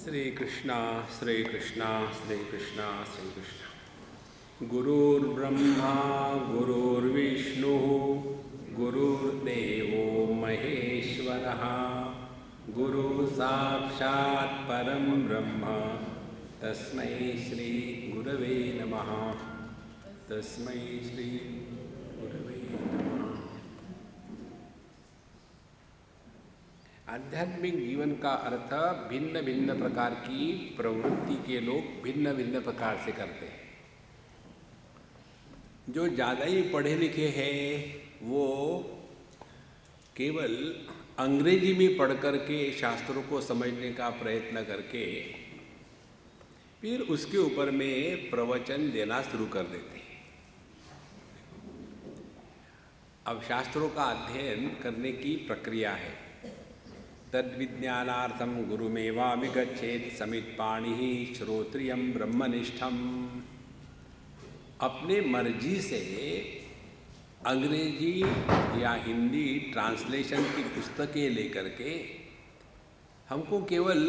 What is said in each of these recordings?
श्री कृष्णा श्री कृष्णा श्री कृष्णा श्री कृष्णा। गुरुर्ब्रह्मा गुरुर्विष्णु गुरुर्देवो महेश्वरः गुरु साक्षात् परं ब्रह्म तस्मै श्री गुरवे नमः। तस्मै श्री गुरवे नमः। आध्यात्मिक जीवन का अर्थ भिन्न भिन्न प्रकार की प्रवृत्ति के लोग भिन्न भिन्न प्रकार से करते हैं। जो ज़्यादा ही पढ़े लिखे हैं वो केवल अंग्रेजी में पढ़ कर के शास्त्रों को समझने का प्रयत्न करके फिर उसके ऊपर में प्रवचन देना शुरू कर देते हैं। अब शास्त्रों का अध्ययन करने की प्रक्रिया है। तद्विज्ञानार्थं गुरुमेवाभिगच्छेत् समित्पाणिः श्रोत्रियं ब्रह्मनिष्ठम्। अपने मर्जी से अंग्रेजी या हिंदी ट्रांसलेशन की पुस्तकें लेकर के हमको केवल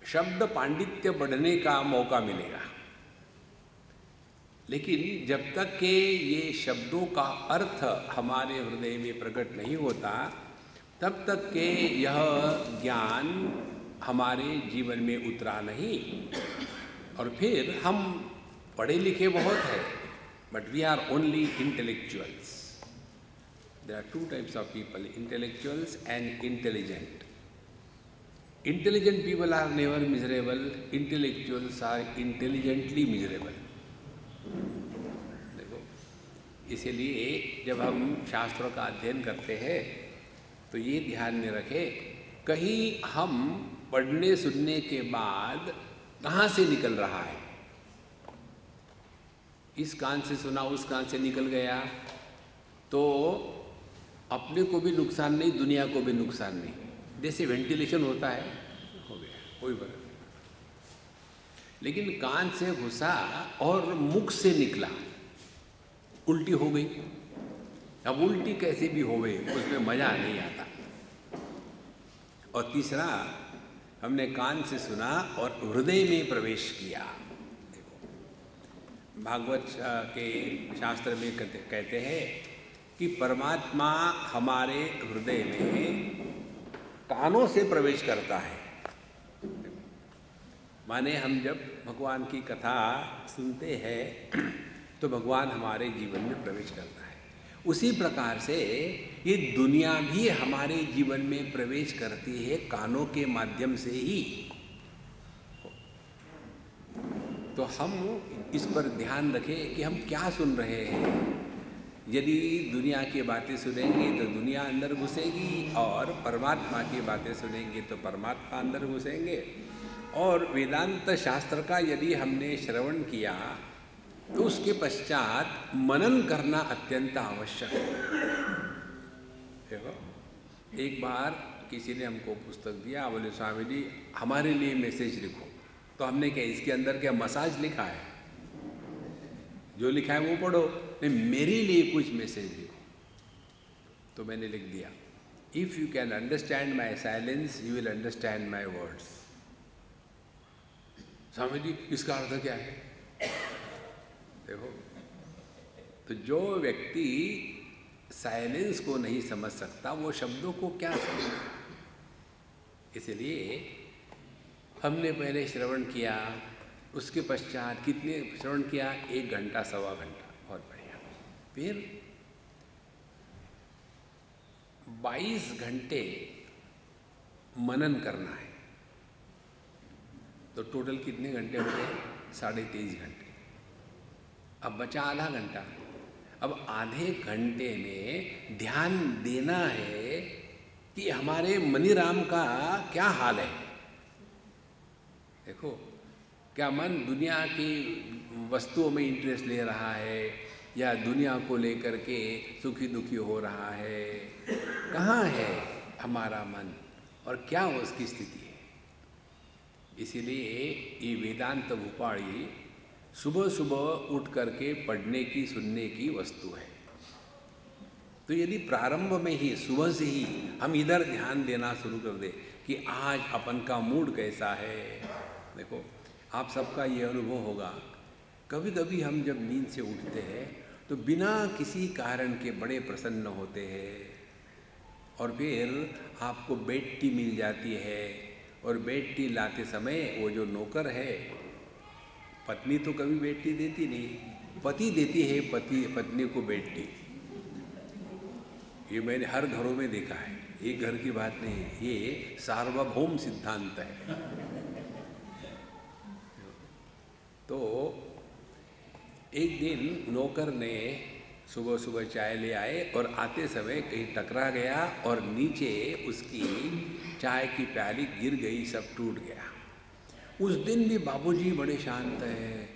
शब्द पांडित्य बढ़ने का मौका मिलेगा, लेकिन जब तक के ये शब्दों का अर्थ हमारे हृदय में प्रकट नहीं होता तब तक के यह ज्ञान हमारे जीवन में उतरा नहीं। और फिर हम पढ़े लिखे बहुत हैं, but we are only intellectuals. There are two types of people, intellectuals and intelligent. Intelligent people are never miserable, intellectuals are intelligently miserable. देखो, इसीलिए जब हम शास्त्रों का अध्ययन करते हैं तो ये ध्यान में रखें, कहीं हम पढ़ने सुनने के बाद कहाँ से निकल रहा है। इस कान से सुना उस कान से निकल गया तो अपने को भी नुकसान नहीं, दुनिया को भी नुकसान नहीं। जैसे वेंटिलेशन होता है, हो गया, कोई फर्क नहीं। लेकिन कान से घुसा और मुख से निकला, उल्टी हो गई। अब उल्टी कैसे भी हो गई, उसमें मजा नहीं आता। और तीसरा, हमने कान से सुना और हृदय में प्रवेश किया। देखो, भागवत के शास्त्र में कहते हैं कि परमात्मा हमारे हृदय में कानों से प्रवेश करता है। माने हम जब भगवान की कथा सुनते हैं तो भगवान हमारे जीवन में प्रवेश करता है। उसी प्रकार से ये दुनिया भी हमारे जीवन में प्रवेश करती है कानों के माध्यम से ही। तो हम इस पर ध्यान रखें कि हम क्या सुन रहे हैं। यदि दुनिया की बातें सुनेंगे तो दुनिया अंदर घुसेगी, और परमात्मा की बातें सुनेंगे तो परमात्मा अंदर घुसेंगे। और वेदांत शास्त्र का यदि हमने श्रवण किया तो उसके पश्चात मनन करना अत्यंत आवश्यक है। देखो, एक बार किसी ने हमको पुस्तक दिया, बोले स्वामी जी हमारे लिए मैसेज लिखो। तो हमने क्या इसके अंदर क्या मसाज लिखा है? जो लिखा है वो पढ़ो, नहीं मेरे लिए कुछ मैसेज लिखो। तो मैंने लिख दिया, if you can understand my silence you will understand my words. Swami ji इसका अर्थ क्या है? देखो, तो जो व्यक्ति साइलेंस को नहीं समझ सकता वो शब्दों को क्या समझेगा। इसलिए हमने पहले श्रवण किया, उसके पश्चात कितने श्रवण किया? 1 घंटा सवा घंटा, बहुत बढ़िया। फिर 22 घंटे मनन करना है। तो टोटल कितने घंटे हो गए? 23.5 घंटे। अब बचा आधा घंटा। अब आधे घंटे में ध्यान देना है कि हमारे मनीराम का क्या हाल है। देखो, क्या मन दुनिया की वस्तुओं में इंटरेस्ट ले रहा है या दुनिया को लेकर के सुखी दुखी हो रहा है? कहाँ है हमारा मन और क्या उसकी स्थिति है? इसीलिए ये वेदांत भूपाली सुबह सुबह उठ करके पढ़ने की सुनने की वस्तु है। तो यदि प्रारंभ में ही सुबह से ही हम इधर ध्यान देना शुरू कर दें, कि आज अपन का मूड कैसा है। देखो, आप सबका ये अनुभव होगा, कभी कभी हम जब नींद से उठते हैं तो बिना किसी कारण के बड़े प्रसन्न होते हैं, और फिर आपको बेड टी मिल जाती है, और बेड टी लाते समय वो जो नौकर है, पत्नी तो कभी बेड टी देती नहीं, पति देती है पत्नी को बेड टी। ये मैंने हर घरों में देखा है, एक घर की बात नहीं है, ये सार्वभौम सिद्धांत है। तो एक दिन नौकर ने सुबह सुबह चाय ले आए और आते समय कहीं टकरा गया और नीचे उसकी चाय की प्याली गिर गई, सब टूट गया। उस दिन भी बाबूजी बड़े शांत हैं,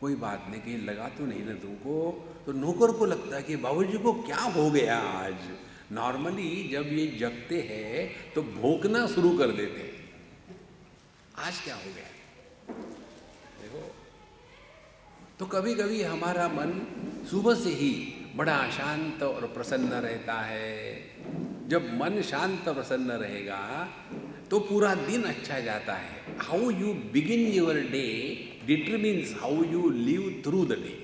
कोई बात नहीं, कहीं लगा तो नहीं ना तुमको। तो नौकर को लगता है कि बाबूजी को क्या हो गया आज। नॉर्मली जब ये जगते हैं तो भौंकना शुरू कर देते हैं, आज क्या हो गया। देखो, तो कभी कभी हमारा मन सुबह से ही बड़ा शांत और प्रसन्न रहता है। जब मन शांत और प्रसन्न रहेगा तो पूरा दिन अच्छा जाता है। How you begin your day determines how you live through the day.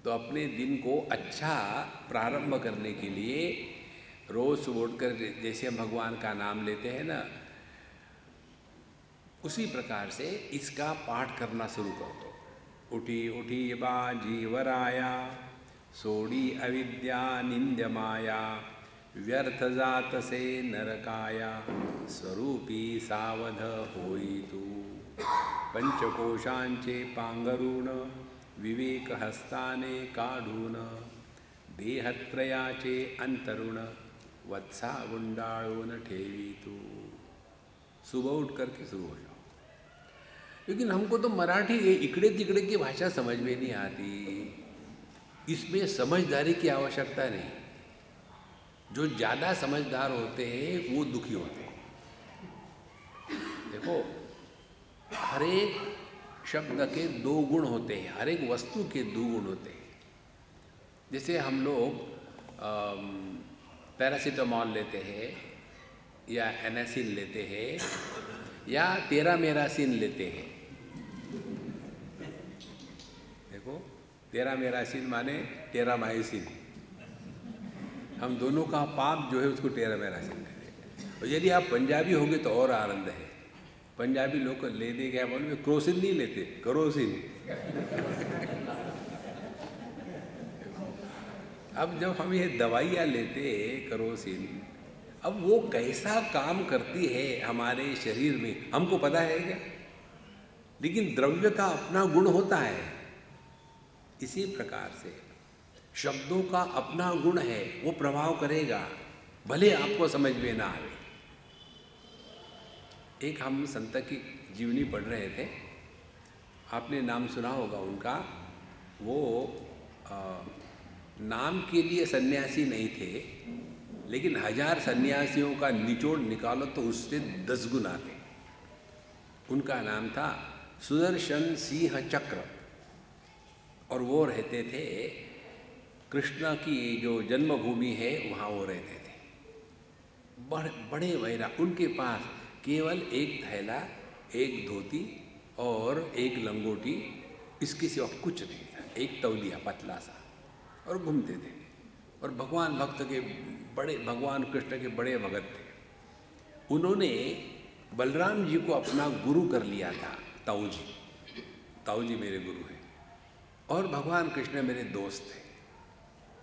तो अपने दिन को अच्छा प्रारंभ करने के लिए रोज सुबह उठकर जैसे हम भगवान का नाम लेते हैं ना, उसी प्रकार से इसका पाठ करना शुरू कर दो। उठी उठी बाजी वराया, सोड़ी अविद्या निंद्य माया, व्यर्थ जात से नरकाया, स्वरूपी सावध होई तू। पंचकोशांचे पांगरून, विवेक हस्ताने काढून, देहत्रयाचे अंतरुण, वत्सा गुंडाळून ठेवी तू। सुबह उठ करके शुरू हो जाओ। लेकिन हमको तो मराठी इकड़े तिकड़े की भाषा समझ में नहीं आती, इसमें समझदारी की आवश्यकता नहीं। जो ज़्यादा समझदार होते हैं वो दुखी होते हैं। देखो, हर एक शब्द के दो गुण होते हैं, हर एक वस्तु के दो गुण होते हैं। जैसे हम लोग पैरासीटामॉल लेते हैं या एनासिन लेते हैं या टेरामेरासिन लेते हैं। देखो, टेरामेरासिन माने टेरामाइसिन, हम दोनों का पाप जो है उसको टेरामेरासिन कहते हैं। और यदि आप पंजाबी होंगे तो और आनंद है। पंजाबी लोग ले दे क्या बोले, क्रोसिन नहीं लेते, करोसिन। अब जब हम ये दवाइयाँ लेते करोसिन, अब वो कैसा काम करती है हमारे शरीर में हमको पता है क्या? लेकिन द्रव्य का अपना गुण होता है। इसी प्रकार से शब्दों का अपना गुण है, वो प्रभाव करेगा, भले आपको समझ में ना आए। एक हम संत की जीवनी पढ़ रहे थे, आपने नाम सुना होगा उनका। वो नाम के लिए सन्यासी नहीं थे, लेकिन 1000 सन्यासियों का निचोड़ निकालो तो उससे 10 गुना थे। उनका नाम था सुदर्शन सिंह चक्र, और वो रहते थे कृष्ण की जो जन्मभूमि है वहाँ वो रहते थे। बड़े वैरा, उनके पास केवल एक थैला, एक धोती और एक लंगोटी, इसके सिवा कुछ नहीं था। एक तौलिया पतला सा, और घूमते थे। और भगवान भक्त के बड़े, भगवान कृष्ण के बड़े भगत थे। उन्होंने बलराम जी को अपना गुरु कर लिया था। ताऊ जी मेरे गुरु हैं और भगवान कृष्ण मेरे दोस्त थे।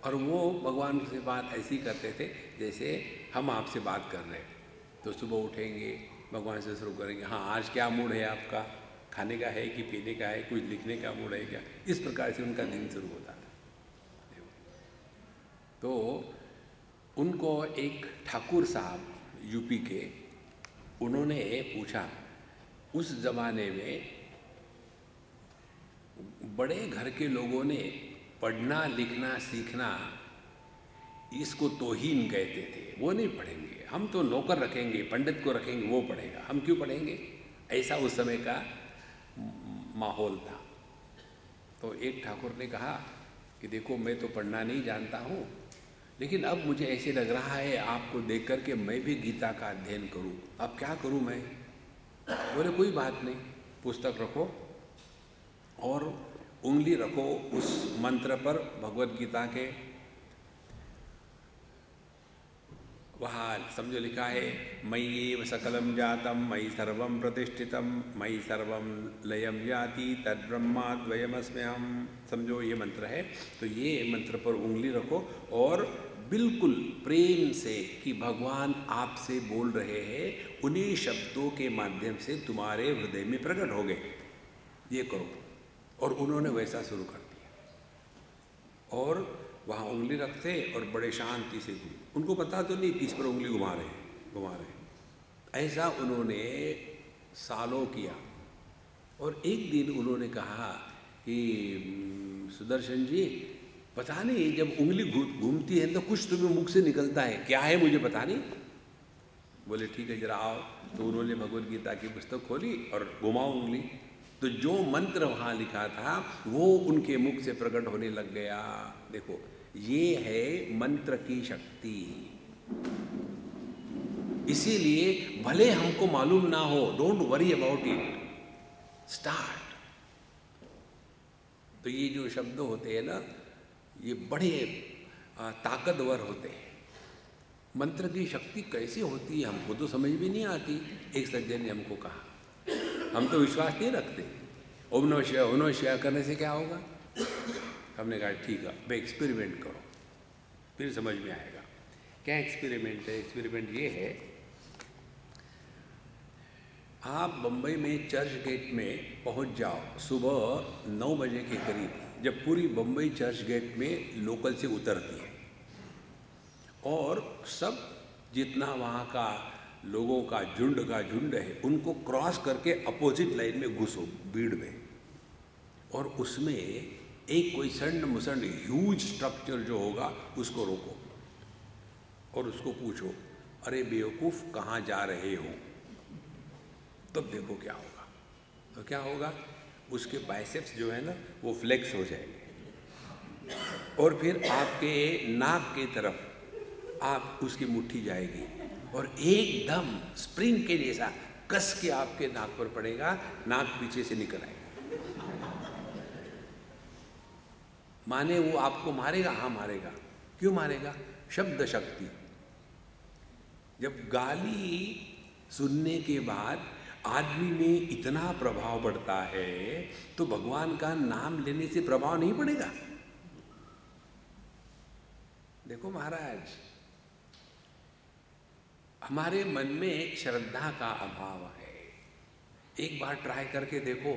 और वो भगवान से बात ऐसी करते थे जैसे हम आपसे बात कर रहे हैं। तो सुबह उठेंगे, भगवान से शुरू करेंगे, हाँ आज क्या मूड है आपका, खाने का है कि पीने का है, कुछ लिखने का मूड है क्या। इस प्रकार से उनका दिन शुरू होता था। तो उनको एक ठाकुर साहब यूपी के, उन्होंने पूछा, उस ज़माने में बड़े घर के लोगों ने पढ़ना लिखना सीखना इसको तौहीन कहते थे। वो नहीं पढ़ेंगे, हम तो नौकर रखेंगे, पंडित को रखेंगे, वो पढ़ेगा, हम क्यों पढ़ेंगे। ऐसा उस समय का माहौल था। तो एक ठाकुर ने कहा कि देखो, मैं तो पढ़ना नहीं जानता हूँ, लेकिन अब मुझे ऐसे लग रहा है आपको देख कर के मैं भी गीता का अध्ययन करूं। अब क्या करूं मैं? बोले कोई बात नहीं, पुस्तक रखो और उंगली रखो उस मंत्र पर, भगवत गीता के। वहाँ समझो लिखा है, मय्येव सकलम जातम मयि सर्वम प्रतिष्ठितम मयि सर्वम लयम याति तद्ब्रह्माद्वयमस्म्यहम्। समझो ये मंत्र है। तो ये मंत्र पर उंगली रखो और बिल्कुल प्रेम से कि भगवान आपसे बोल रहे हैं, उन्हीं शब्दों के माध्यम से तुम्हारे हृदय में प्रकट हो गए, ये करो। और उन्होंने वैसा शुरू कर दिया और वहाँ उंगली रखते और बड़े शांति से उनको पता तो नहीं किस पर उंगली घुमा रहे। ऐसा उन्होंने सालों किया। और एक दिन उन्होंने कहा कि सुदर्शन जी, पता नहीं जब उंगली घूमती है तो कुछ तुम्हें मुख से निकलता है, क्या है मुझे पता नहीं। बोले ठीक है जरा आओ। तो उन्होंने भगवद गीता की पुस्तक खोली और घुमाओ उंगली, तो जो मंत्र वहाँ लिखा था वो उनके मुख से प्रकट होने लग गया। देखो ये है मंत्र की शक्ति। इसीलिए भले हमको मालूम ना हो, don't worry about it, start. तो ये जो शब्द होते हैं ना, ये बड़े ताकतवर होते हैं। मंत्र की शक्ति कैसे होती है हमको तो समझ भी नहीं आती। एक सज्जन ने हमको कहा, हम तो विश्वास नहीं रखते, ओम नमः शिवाय ओम नमः शिवाय करने से क्या होगा। हमने कहा ठीक है भाई एक्सपेरिमेंट करो, फिर समझ में आएगा। क्या एक्सपेरिमेंट है? एक्सपेरिमेंट ये है, आप बम्बई में चर्च गेट में पहुंच जाओ सुबह 9 बजे के करीब, जब पूरी बम्बई चर्च गेट में लोकल से उतरती है और सब जितना वहाँ का लोगों का झुंड है, उनको क्रॉस करके अपोजिट लाइन में घुसो भीड़ में, और उसमें एक कोई संड मुसंड ह्यूज स्ट्रक्चर जो होगा उसको रोको और उसको पूछो, अरे बेवकूफ़ कहाँ जा रहे हो? तब देखो क्या होगा। तो क्या होगा, उसके बाइसेप्स जो है ना वो फ्लेक्स हो जाएंगे और फिर आपके नाक की तरफ आप उसकी मुट्ठी जाएगी और एकदम स्प्रिंग के जैसा कस के आपके नाक पर पड़ेगा, नाक पीछे से निकल आएगा। माने वो आपको मारेगा? हाँ मारेगा। क्यों मारेगा? शब्द शक्ति। जब गाली सुनने के बाद आदमी में इतना प्रभाव बढ़ता है तो भगवान का नाम लेने से प्रभाव नहीं पड़ेगा। देखो महाराज, हमारे मन में श्रद्धा का अभाव है। एक बार ट्राई करके देखो,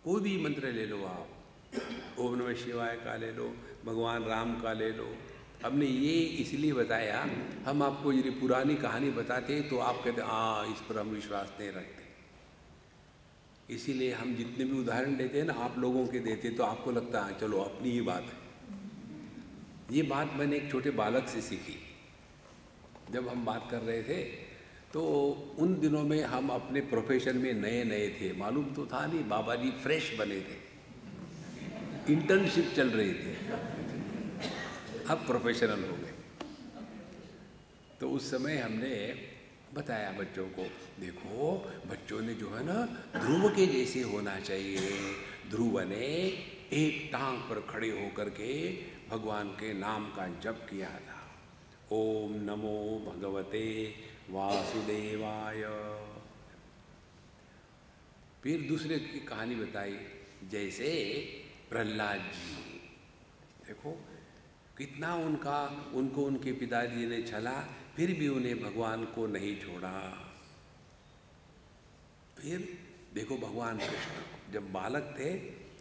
कोई भी मंत्र ले लो आप, ओम नमः शिवाय का ले लो, भगवान राम का ले लो। हमने ये इसलिए बताया, हम आपको यदि पुरानी कहानी बताते तो आप कहते हाँ इस पर हम विश्वास नहीं रखते। इसीलिए हम जितने भी उदाहरण देते हैं ना, आप लोगों के देते तो आपको लगता है चलो अपनी ही बात है। ये बात मैंने एक छोटे बालक से सीखी। जब हम बात कर रहे थे तो उन दिनों में हम अपने प्रोफेशन में नए नए थे, मालूम तो था नहीं, बाबा जी फ्रेश बने थे, इंटर्नशिप चल रही थी, अब प्रोफेशनल हो गए। तो उस समय हमने बताया बच्चों को, देखो बच्चों ने जो है ना ध्रुव के जैसे होना चाहिए। ध्रुव ने एक टांग पर खड़े होकर के भगवान के नाम का जप किया था, ओम नमो भगवते वासुदेवाय। फिर दूसरे की कहानी बताई, जैसे प्रहलाद जी, देखो कितना उनको उनके पिताजी ने छला, फिर भी उन्हें भगवान को नहीं छोड़ा। फिर देखो भगवान कृष्ण जब बालक थे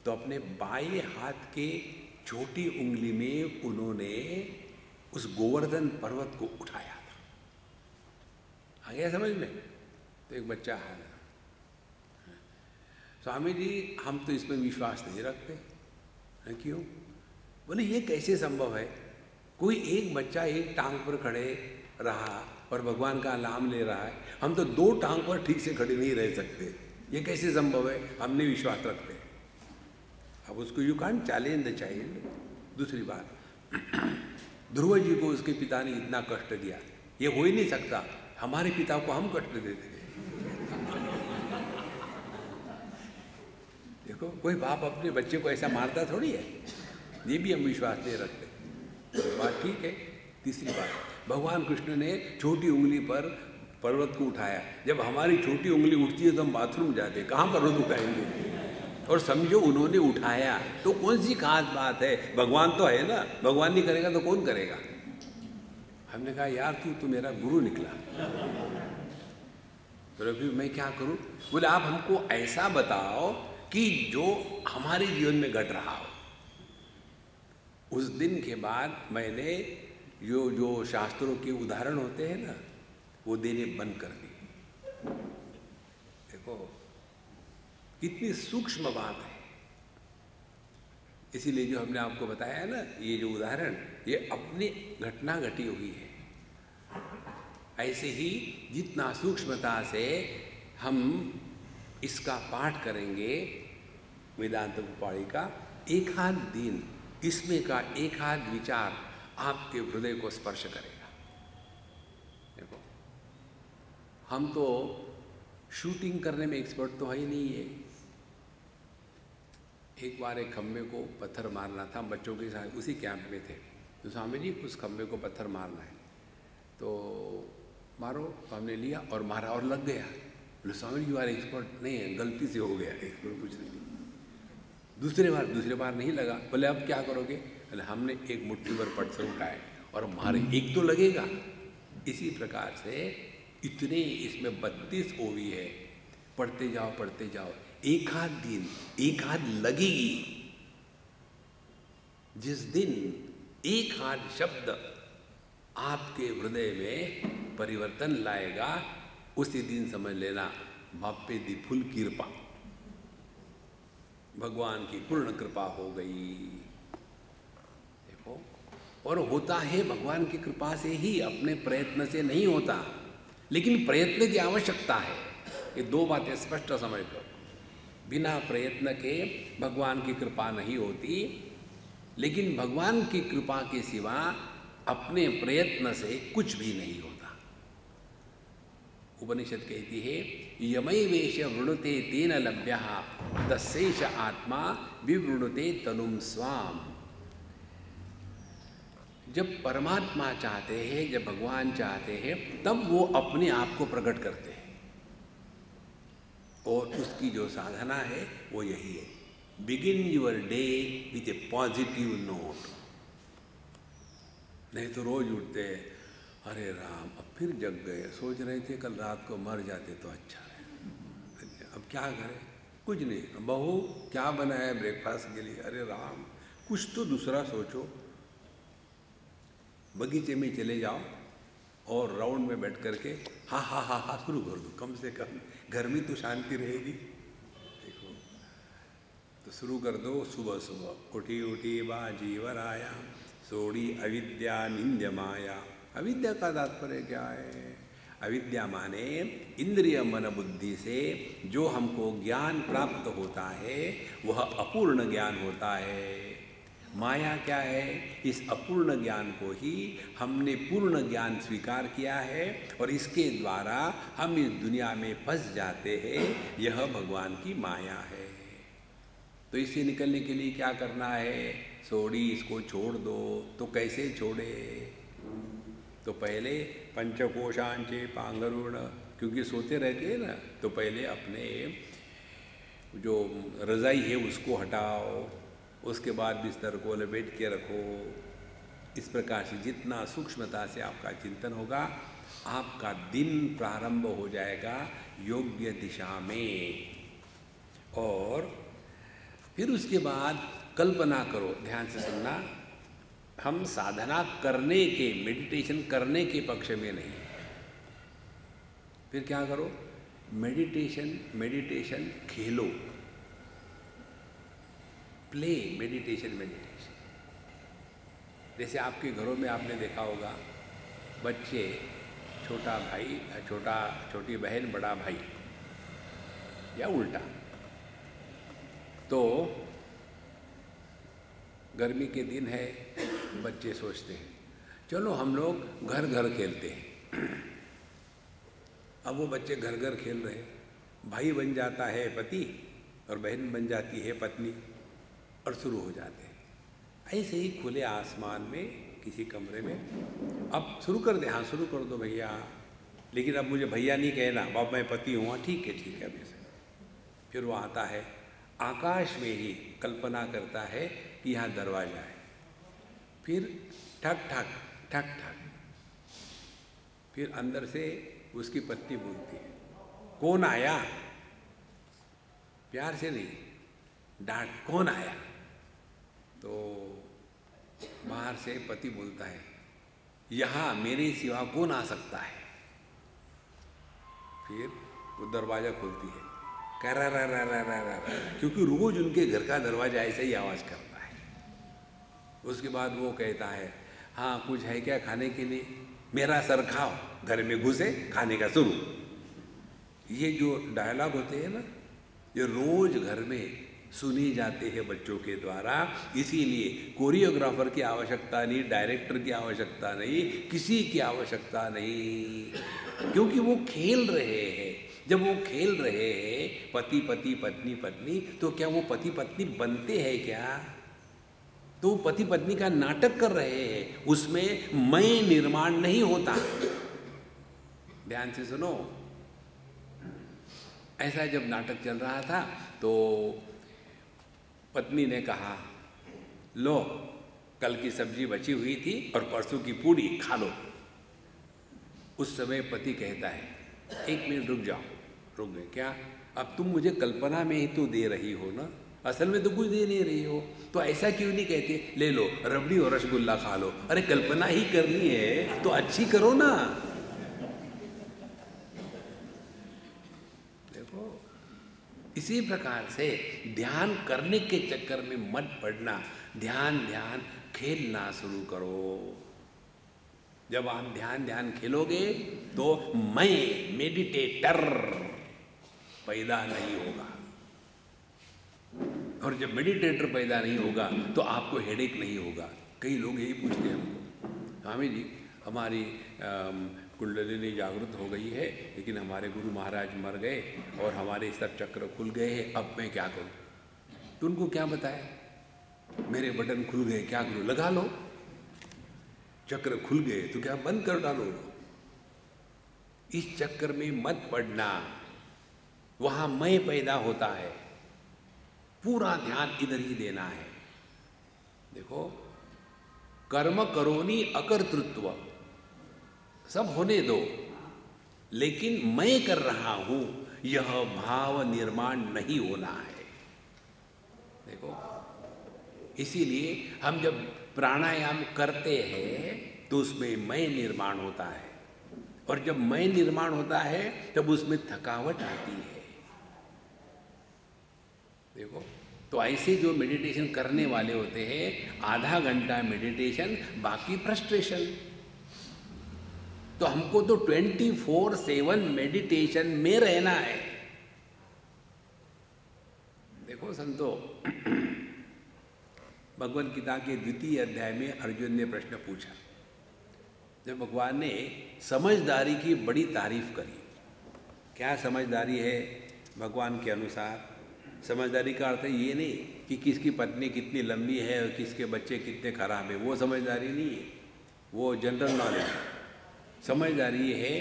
तो अपने बाएं हाथ के छोटी उंगली में उन्होंने उस गोवर्धन पर्वत को उठाया था। आ गया समझ में? तो एक बच्चा है, स्वामी जी हम तो इसमें विश्वास नहीं रखते हैं। क्यों? बोले ये कैसे संभव है? कोई एक बच्चा एक टांग पर खड़े रहा और भगवान का नाम ले रहा है, हम तो 2 टांग पर ठीक से खड़े नहीं रह सकते, ये कैसे संभव है? हम नहीं विश्वास रखते। अब उसको you can't challenge the child. दूसरी बात, ध्रुव जी को उसके पिता ने इतना कष्ट दिया, ये हो ही नहीं सकता, हमारे पिता को हम कष्ट देते थे। देखो, कोई बाप अपने बच्चे को ऐसा मारता थोड़ी है, ये भी हम विश्वास नहीं रखते। तो बात ठीक है। तीसरी बात, भगवान कृष्ण ने छोटी उंगली पर पर्वत को उठाया। जब हमारी छोटी उंगली उठती है तो हम बाथरूम जाते, कहाँ पर्वत उठाएंगे? और समझो उन्होंने उठाया तो कौन सी खास बात है, भगवान तो है ना, भगवान नहीं करेगा तो कौन करेगा? हमने कहा यार तू तो मेरा गुरु निकला, तो अभी मैं क्या करूं? बोले आप हमको ऐसा बताओ कि जो हमारे जीवन में घट रहा हो। उस दिन के बाद मैंने जो शास्त्रों के उदाहरण होते हैं ना, वो देने बंद कर दी। देखो कितनी सूक्ष्म बात है। इसीलिए जो हमने आपको बताया है ना, ये जो उदाहरण, ये अपनी घटना घटी हुई है। ऐसे ही जितना सूक्ष्मता से हम इसका पाठ करेंगे वेदांत उपाधि का, एक आध दिन इसमें का एक आध विचार आपके हृदय को स्पर्श करेगा। देखो हम तो शूटिंग करने में एक्सपर्ट तो है ही नहीं है। एक बार एक खम्भे को पत्थर मारना था, हम बच्चों के साथ उसी कैंप में थे, तो स्वामी जी उस खम्भे को पत्थर मारना है तो मारो। तो हमने लिया और मारा और लग गया। बोले स्वामी जी वाले एक्सपर्ट नहीं है, गलती से हो गया, एक्सपर्ट कुछ नहीं। दूसरे बार नहीं लगा। बोले अब क्या करोगे? बोले हमने एक मुट्ठी भर पत्थर उठाए और मारे, एक तो लगेगा। इसी प्रकार से इतने इसमें 32 ओवी है, पढ़ते जाओ, एक आध दिन एक आध लगेगी। जिस दिन एक आध शब्द आपके हृदय में परिवर्तन लाएगा, उसी दिन समझ लेना बापे दी फुल कृपा, भगवान की पूर्ण कृपा हो गई। देखो, और होता है भगवान की कृपा से ही, अपने प्रयत्न से नहीं होता। लेकिन प्रयत्न की आवश्यकता है। ये दो बातें स्पष्ट समझ लो। बिना प्रयत्न के भगवान की कृपा नहीं होती, लेकिन भगवान की कृपा के सिवा अपने प्रयत्न से कुछ भी नहीं होता। उपनिषद कहती है यमैवेश वृणुते तेन लभ्यः तस्यैष आत्मा विवृणुते तनुम स्वाम। जब परमात्मा चाहते हैं, जब भगवान चाहते हैं, तब वो अपने आप को प्रकट करते हैं। और उसकी जो साधना है वो यही है, begin your day with a positive note. नहीं तो रोज उठते हैं, अरे राम अब फिर जग गए, सोच रहे थे कल रात को मर जाते तो अच्छा रहे, अब क्या करें? कुछ नहीं, बहू क्या बनाया ब्रेकफास्ट के लिए? अरे राम कुछ तो दूसरा सोचो। बगीचे में चले जाओ और राउंड में बैठ करके हा हा हा हा शुरू कर दो, कम से कम घर में तो शांति रहेगी। देखो तो शुरू कर दो। सुबह सुबह उठी बाजीवर आया, सोड़ी अविद्या निंद्य माया। अविद्या का तात्पर्य क्या है? अविद्या माने इंद्रिय मन बुद्धि से जो हमको ज्ञान प्राप्त होता है वह अपूर्ण ज्ञान होता है। माया क्या है? इस अपूर्ण ज्ञान को ही हमने पूर्ण ज्ञान स्वीकार किया है और इसके द्वारा हम इस दुनिया में फंस जाते हैं। यह भगवान की माया है। तो इससे निकलने के लिए क्या करना है? सोड़ी इसको छोड़ दो। तो कैसे छोड़े? तो पहले पंचकोशांचे पांगरुण, क्योंकि सोते रहते हैं ना, तो पहले अपने जो रज़ाई है उसको हटाओ, उसके बाद बिस्तर को लपेट के रखो। इस प्रकार से जितना सूक्ष्मता से आपका चिंतन होगा, आपका दिन प्रारंभ हो जाएगा योग्य दिशा में। और फिर उसके बाद कल्पना करो, ध्यान से सुनना, हम साधना करने के, मेडिटेशन करने के पक्ष में नहीं। फिर क्या करो? मेडिटेशन खेलो, प्ले मेडिटेशन। जैसे आपके घरों में आपने देखा होगा, बच्चे, छोटा भाई, छोटी बहन, बड़ा भाई, या उल्टा। तो गर्मी के दिन है, बच्चे सोचते हैं चलो हम लोग घर घर खेलते हैं। अब वो बच्चे घर घर खेल रहे हैं, भाई बन जाता है पति और बहन बन जाती है पत्नी और शुरू हो जाते हैं ऐसे ही खुले आसमान में किसी कमरे में। अब शुरू कर दे, हाँ शुरू कर दो भैया, लेकिन अब मुझे भैया नहीं कहना, अब मैं पति हूँ। ठीक है अभी से। फिर वो आता है, आकाश में ही कल्पना करता है कि यहाँ दरवाजा है, फिर ठक ठक ठक ठक, फिर अंदर से उसकी पत्नी बोलती है, कौन आया? प्यार से नहीं, डांट, कौन आया? तो बाहर से पति बोलता है, यहाँ मेरे सिवा कौन आ सकता है? फिर वो दरवाजा खोलती है, क्योंकि रोज उनके घर का दरवाजा ऐसे ही आवाज करता है। उसके बाद वो कहता है, हाँ कुछ है क्या खाने के लिए? मेरा सर खाओ। घर में घुसे, खाने का शुरू। ये जो डायलॉग होते हैं ना, ये रोज घर में सुनी जाते हैं बच्चों के द्वारा। इसीलिए कोरियोग्राफर की आवश्यकता नहीं, डायरेक्टर की आवश्यकता नहीं, किसी की आवश्यकता नहीं, क्योंकि वो खेल रहे हैं। जब वो खेल रहे हैं पति पति पत्नी पत्नी, तो क्या वो पति पत्नी बनते हैं क्या? तो पति पत्नी का नाटक कर रहे हैं, उसमें मैं निर्माण नहीं होता। ध्यान से सुनो। ऐसा जब नाटक चल रहा था तो पत्नी ने कहा, लो कल की सब्जी बची हुई थी और परसों की पूड़ी खा लो। उस समय पति कहता है, एक मिनट रुक जाओ। रुक गए, क्या? अब तुम मुझे कल्पना में ही तो दे रही हो ना, असल में तो कुछ दे नहीं रही हो। तो ऐसा क्यों नहीं कहते, ले लो रबड़ी और रसगुल्ला खा लो। अरे कल्पना ही करनी है तो अच्छी करो ना। देखो, इसी प्रकार से ध्यान करने के चक्कर में मत पड़ना। ध्यान ध्यान खेलना शुरू करो। जब आप ध्यान खेलोगे तो मैं मेडिटेटर पैदा नहीं होगा। और जब मेडिटेटर पैदा नहीं होगा तो आपको हेडेक नहीं होगा। कई लोग यही पूछते हैं हमको, स्वामी जी हमारी कुंडलिनी जागृत हो गई है, लेकिन हमारे गुरु महाराज मर गए और हमारे सब चक्र खुल गए हैं, अब मैं क्या करूं? तो उनको क्या बताए, मेरे बटन खुल गए, क्या करूं? लगा लो। चक्र खुल गए तो क्या बंद कर डालो? इस चक्कर में मत पड़ना, वहां मैं पैदा होता है। पूरा ध्यान इधर ही देना है। देखो, कर्म करोनि अकर्तृत्व, सब होने दो, लेकिन मैं कर रहा हूं यह भाव निर्माण नहीं होना है। देखो, इसीलिए हम जब प्राणायाम करते हैं तो उसमें मैं निर्माण होता है, और जब मैं निर्माण होता है तब उसमें थकावट आती है। देखो, तो ऐसे जो मेडिटेशन करने वाले होते हैं, आधा घंटा मेडिटेशन, बाकी फ्रस्ट्रेशन। तो हमको तो 24/7 मेडिटेशन में रहना है। देखो संतो, भगवद गीता के 2वें अध्याय में अर्जुन ने प्रश्न पूछा, जब भगवान ने समझदारी की बड़ी तारीफ करी। क्या समझदारी है भगवान के अनुसार? समझदारी का अर्थ ये नहीं कि किसकी पत्नी कितनी लंबी है और किसके बच्चे कितने खराब है, वो समझदारी नहीं है, वो जनरल नॉलेज है। समझदारी ये है,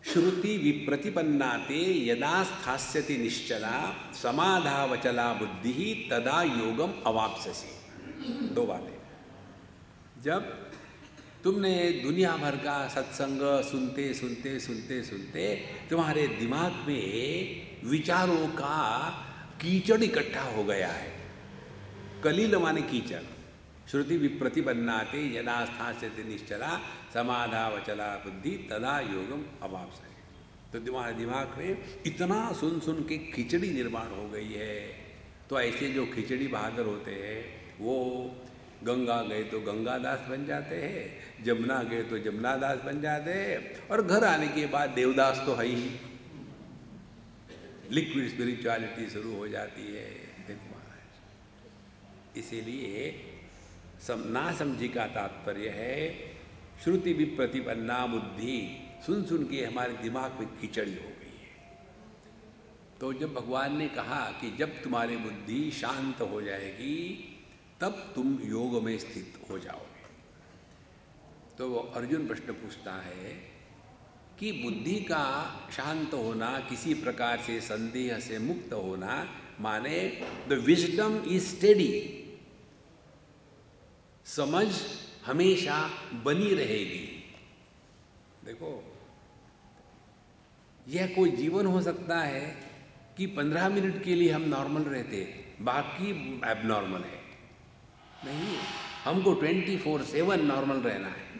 श्रुति विप्रतिपन्नाते यदा स्थास्यति निश्चला समाधावचला बुद्धि तदा योगम अवाप्स्यसि। दो बातें। जब तुमने दुनिया भर का सत्संग सुनते सुनते सुनते सुनते तुम्हारे दिमाग में विचारों का कीचड़ इकट्ठा हो गया है। कलील माने कीचड़। श्रुति विप्रतिपन्नाते यदा स्थास्यति निश्चला समाधावचला बुद्धि तदा योगम अवाप्स्यसि। तो तुम्हारे दिमाग में इतना सुन सुन के खिचड़ी निर्माण हो गई है। तो ऐसे जो खिचड़ी बहादुर होते हैं वो गंगा गए तो गंगादास बन जाते हैं, जमुना गए तो जमुनादास बन जाते हैं, और घर आने के बाद देवदास तो है ही। लिक्विड स्पिरिचुअलिटी शुरू हो जाती है। देखो महाराज, इसीलिए ना समझी का तात्पर्य है श्रुति भी प्रतिपन्ना बुद्धि, सुन सुन के हमारे दिमाग में खिचड़ी हो गई है। तो जब भगवान ने कहा कि जब तुम्हारी बुद्धि शांत हो जाएगी तब तुम योग में स्थित हो जाओगे, तो वो अर्जुन प्रश्न पूछता है कि बुद्धि का शांत होना, किसी प्रकार से संदेह से मुक्त होना, माने द विजडम इज स्टेडी, समझ हमेशा बनी रहेगी। देखो, यह कोई जीवन हो सकता है कि 15 मिनट के लिए हम नॉर्मल रहते, बाकी एबनॉर्मल है। नहीं, हमको 24/7 नॉर्मल रहना है।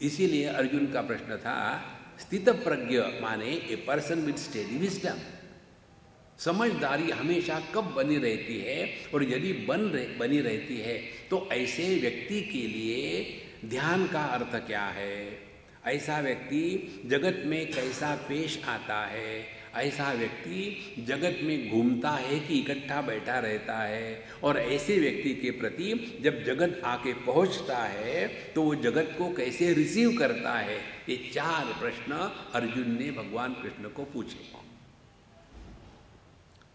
इसीलिए अर्जुन का प्रश्न था, स्थित प्रज्ञ माने a person with steady wisdom, समझदारी हमेशा कब बनी रहती है, और यदि बनी रहती है तो ऐसे व्यक्ति के लिए ध्यान का अर्थ क्या है, ऐसा व्यक्ति जगत में कैसा पेश आता है, ऐसा व्यक्ति जगत में घूमता है कि इकट्ठा बैठा रहता है, और ऐसे व्यक्ति के प्रति जब जगत आके पहुंचता है तो वो जगत को कैसे रिसीव करता है। ये 4 प्रश्न अर्जुन ने भगवान कृष्ण को पूछे।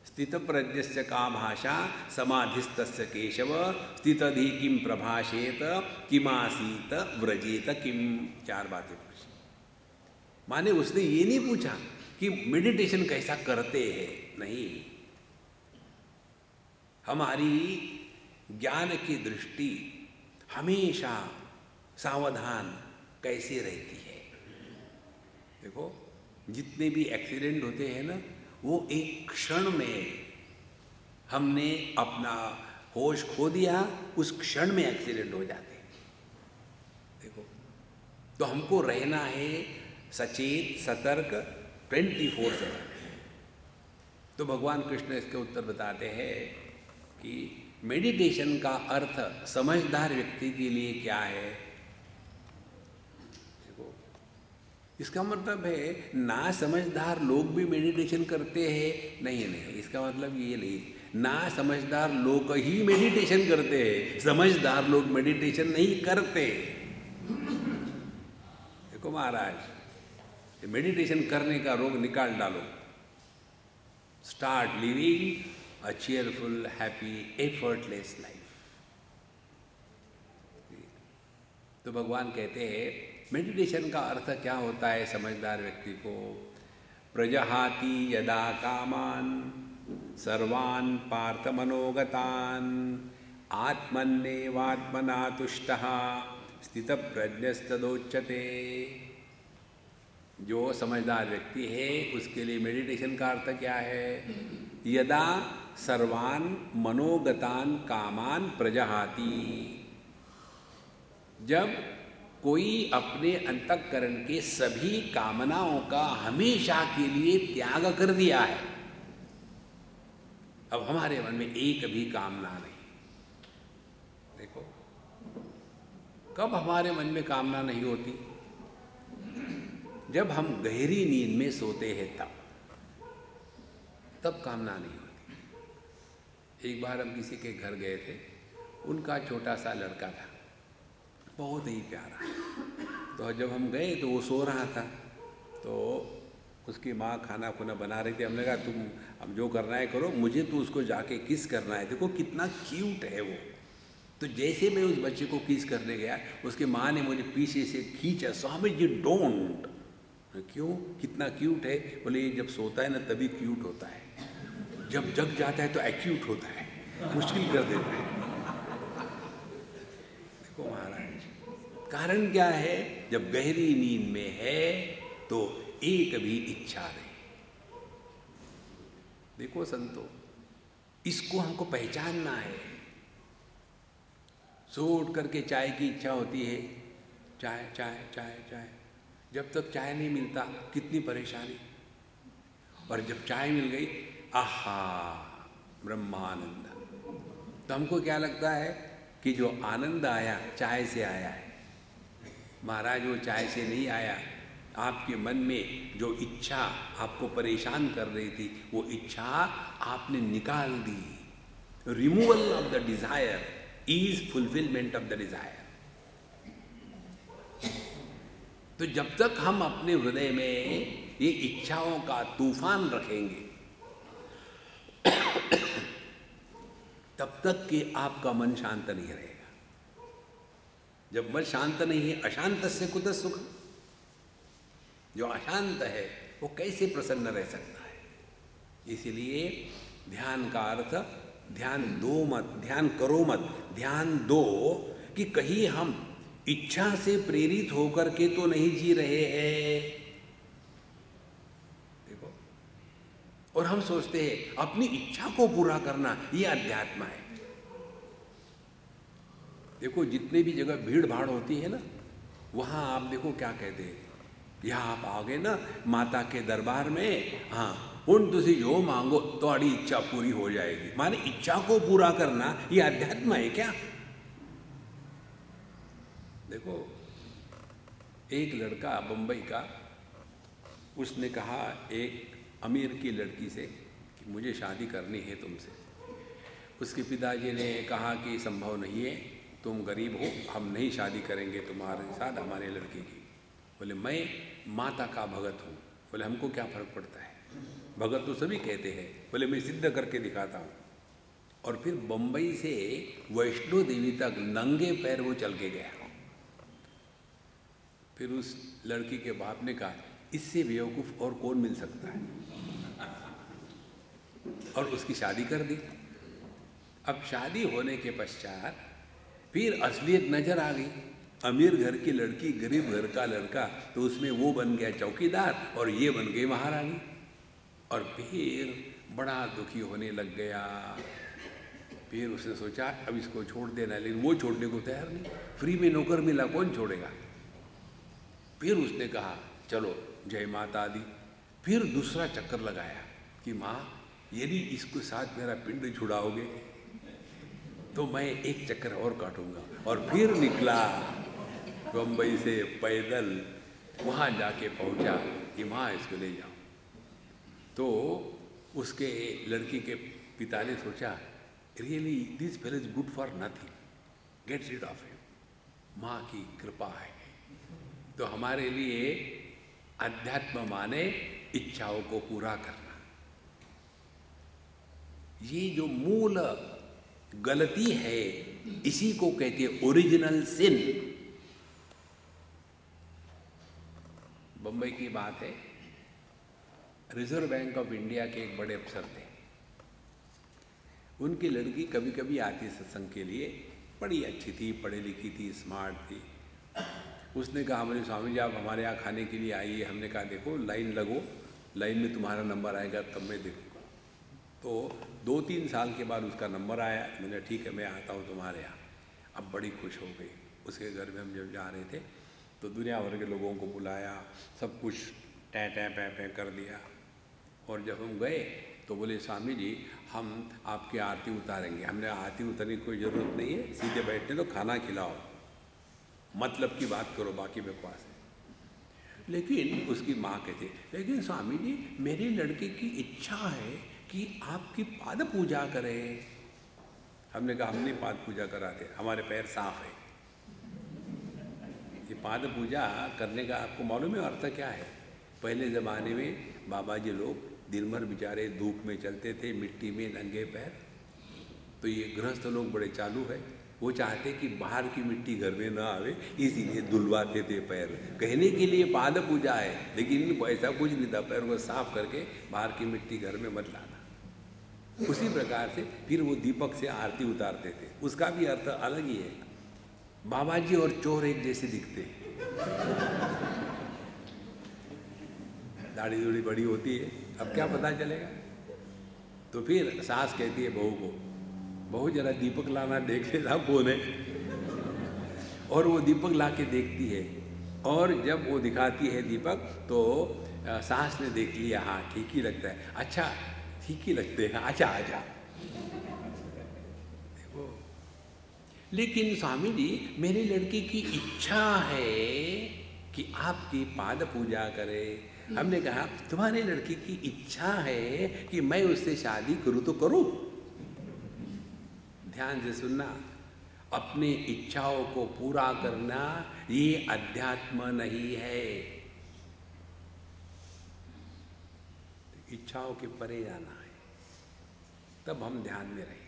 स्थित प्रज्ञस्य का भाषा समाधिस्तस्य केशव, स्थितधि किम प्रभाषेत किमासीत व्रजेत किम। 4 बातें पूछी। माने उसने ये नहीं पूछा कि मेडिटेशन कैसा करते हैं, नहीं, हमारी ज्ञान की दृष्टि हमेशा सावधान कैसे रहती है। देखो, जितने भी एक्सीडेंट होते हैं ना, वो एक क्षण में हमने अपना होश खो दिया, उस क्षण में एक्सीडेंट हो जाते हैं। देखो, तो हमको रहना है सचेत, सतर्क 24/7। तो भगवान कृष्ण इसके उत्तर बताते हैं कि मेडिटेशन का अर्थ समझदार व्यक्ति के लिए क्या है। देखो, इसका मतलब है ना समझदार लोग भी मेडिटेशन करते हैं, नहीं, इसका मतलब ये नहीं, ना समझदार लोग ही मेडिटेशन करते हैं, समझदार लोग मेडिटेशन नहीं करते। देखो महाराज, मेडिटेशन करने का रोग निकाल डालो, start living a cheerful, happy, effortless life. तो भगवान कहते हैं मेडिटेशन का अर्थ क्या होता है समझदार व्यक्ति को। प्रजहाति यदा कामान सर्वान् पार्थ मनोगतान्, आत्मन्नेवात्मना तुष्टः स्थित प्रज्ञस्तदोच्यते। जो समझदार व्यक्ति है उसके लिए मेडिटेशन का अर्थ क्या है। यदा सर्वान् मनोगतान् कामान प्रजहाति, जब कोई अपने अंतःकरण के सभी कामनाओं का हमेशा के लिए त्याग कर दिया है, अब हमारे मन में एक भी कामना नहीं। देखो, कब हमारे मन में कामना नहीं होती, जब हम गहरी नींद में सोते हैं तब कामना नहीं होती। एक बार हम किसी के घर गए थे, उनका छोटा सा लड़का था, बहुत ही प्यारा। तो जब हम गए तो वो सो रहा था, तो उसकी माँ खाना खुना बना रही थी। हमने कहा तुम अब जो करना है करो, मुझे तो उसको जाके किस करना है। देखो कितना क्यूट है वो। तो जैसे मैं उस बच्चे को किस करने गया, उसके माँ ने मुझे पीछे से खींचा, स्वामी जी डोंट। क्यों, कितना क्यूट है। बोले ये जब सोता है ना तभी क्यूट होता है, जब जग जाता है तो एक्यूट होता है, मुश्किल कर देता है। देखो महाराज, कारण क्या है, जब गहरी नींद में है तो एक भी इच्छा नहीं। देखो संतो, इसको हमको पहचानना है। सो उठ करके चाय की इच्छा होती है, चाय चाय चाय चाय, जब तक चाय नहीं मिलता कितनी परेशानी, और जब चाय मिल गई, आहा ब्रह्मानंद। तो हमको क्या लगता है कि जो आनंद आया चाय से आया है। महाराज वो चाय से नहीं आया, आपके मन में जो इच्छा आपको परेशान कर रही थी वो इच्छा आपने निकाल दी। Removal of the desire is fulfilment of the desire. तो जब तक हम अपने हृदय में ये इच्छाओं का तूफान रखेंगे तब तक कि आपका मन शांत नहीं रहेगा। जब मन शांत नहीं है, अशांत से कुतः सुख, जो अशांत है वो कैसे प्रसन्न रह सकता है। इसीलिए ध्यान का अर्थ, ध्यान दो मत, ध्यान करो मत, ध्यान दो कि कहीं हम इच्छा से प्रेरित होकर के तो नहीं जी रहे हैं। देखो, और हम सोचते हैं अपनी इच्छा को पूरा करना ये अध्यात्म है। देखो, जितने भी जगह भीड़ भाड़ होती है ना, वहां आप देखो क्या कहते हैं, यहाँ आप आओगे ना माता के दरबार में, हाँ उन तुसी जो मांगो तुम्हारी इच्छा पूरी हो जाएगी। माने इच्छा को पूरा करना ये अध्यात्म है क्या? देखो, एक लड़का बंबई का, उसने कहा एक अमीर की लड़की से कि मुझे शादी करनी है तुमसे। उसके पिताजी ने कहा कि संभव नहीं है, तुम गरीब हो, हम नहीं शादी करेंगे तुम्हारे साथ हमारे लड़के की। बोले मैं माता का भगत हूँ। बोले हमको क्या फर्क पड़ता है, भगत तो सभी कहते हैं। बोले मैं सिद्ध करके दिखाता हूँ। और फिर बंबई से वैष्णो देवी तक नंगे पैर वो चल के गया। फिर उस लड़की के बाप ने कहा इससे बेवकूफ़ और कौन मिल सकता है, और उसकी शादी कर दी। अब शादी होने के पश्चात फिर असलियत नजर आ गई। अमीर घर की लड़की, गरीब घर का लड़का, तो उसमें वो बन गया चौकीदार और ये बन गई महारानी। और फिर बड़ा दुखी होने लग गया। फिर उसने सोचा अब इसको छोड़ देना, लेकिन वो छोड़ने को तैयार नहीं। फ्री में नौकर मिला, कौन छोड़ेगा। फिर उसने कहा चलो जय माता दी। फिर दूसरा चक्कर लगाया कि माँ यदि इसके साथ मेरा पिंड छुड़ाओगे तो मैं एक चक्कर और काटूंगा। और फिर निकला बम्बई से पैदल, वहाँ जाके पहुँचा कि माँ इसको ले जाओ। तो उसके लड़की के पिता ने सोचा really this fellow is good for nothing, get rid of him. माँ की कृपा है। तो हमारे लिए अध्यात्म माने इच्छाओं को पूरा करना। ये जो मूल गलती है इसी को कहते हैं ओरिजिनल सिन। बंबई की बात है, रिजर्व बैंक ऑफ इंडिया के एक बड़े अफसर थे। उनकी लड़की कभी कभी आती सत्संग के लिए, बड़ी अच्छी थी, पढ़ी लिखी थी, स्मार्ट थी। उसने कहा बोले स्वामी जी आप हमारे यहाँ खाने के लिए आइए। हमने कहा देखो लाइन लगो, लाइन में तुम्हारा नंबर आएगा तब मैं देखूँगा। तो 2-3 साल के बाद उसका नंबर आया। मैंने ठीक है मैं आता हूँ तुम्हारे यहाँ। अब बड़ी खुश हो गई। उसके घर में हम जब जा रहे थे तो दुनिया भर के लोगों को बुलाया, सब कुछ टैं टैं पैं पैं कर दिया। और जब हम गए तो बोले स्वामी जी हम आपकी आरती उतारेंगे। हमने आरती उतारने की कोई ज़रूरत नहीं है, सीधे बैठने दो, खाना खिलाओ, मतलब की बात करो, बाकी बकवास है। लेकिन उसकी माँ कहती लेकिन स्वामी जी मेरी लड़की की इच्छा है कि आपकी पाद पूजा करें। हमने कहा हम नहीं पाद पूजा कराते, हमारे पैर साफ है। ये पाद पूजा करने का आपको मालूम है अर्थ क्या है? पहले ज़माने में बाबा जी लोग दिन भर बेचारे धूप में चलते थे, मिट्टी में नंगे पैर। तो ये गृहस्थ लोग बड़े चालू है, वो चाहते कि बाहर की मिट्टी घर में ना आवे, इसीलिए धुलवाते थे पैर। कहने के लिए पाद पूजा है, लेकिन ऐसा कुछ नहीं था, पैर को साफ करके बाहर की मिट्टी घर में मत लाना। उसी प्रकार से फिर वो दीपक से आरती उतारते थे, उसका भी अर्थ अलग ही है। बाबा जी और चोर एक जैसे दिखते हैं, दाढ़ी दूढ़ी बड़ी होती है, अब क्या पता चलेगा। तो फिर सास कहती है बहू को, बहू जरा दीपक लाना देख लेना कौन है। और वो दीपक ला के देखती है, और जब वो दिखाती है दीपक तो सास ने देख लिया, हाँ ठीक ही लगता है, अच्छा ठीक ही लगते हैं, अच्छा आजा। देखो, लेकिन स्वामी जी मेरी लड़की की इच्छा है कि आपकी पाद पूजा करे। हमने कहा तुम्हारी लड़की की इच्छा है कि मैं उससे शादी करूं तो करूं। ध्यान से सुनना। अपने इच्छाओं को पूरा करना ये अध्यात्म नहीं है। इच्छाओं के परे जाना है, तब हम ध्यान में रहेंगे।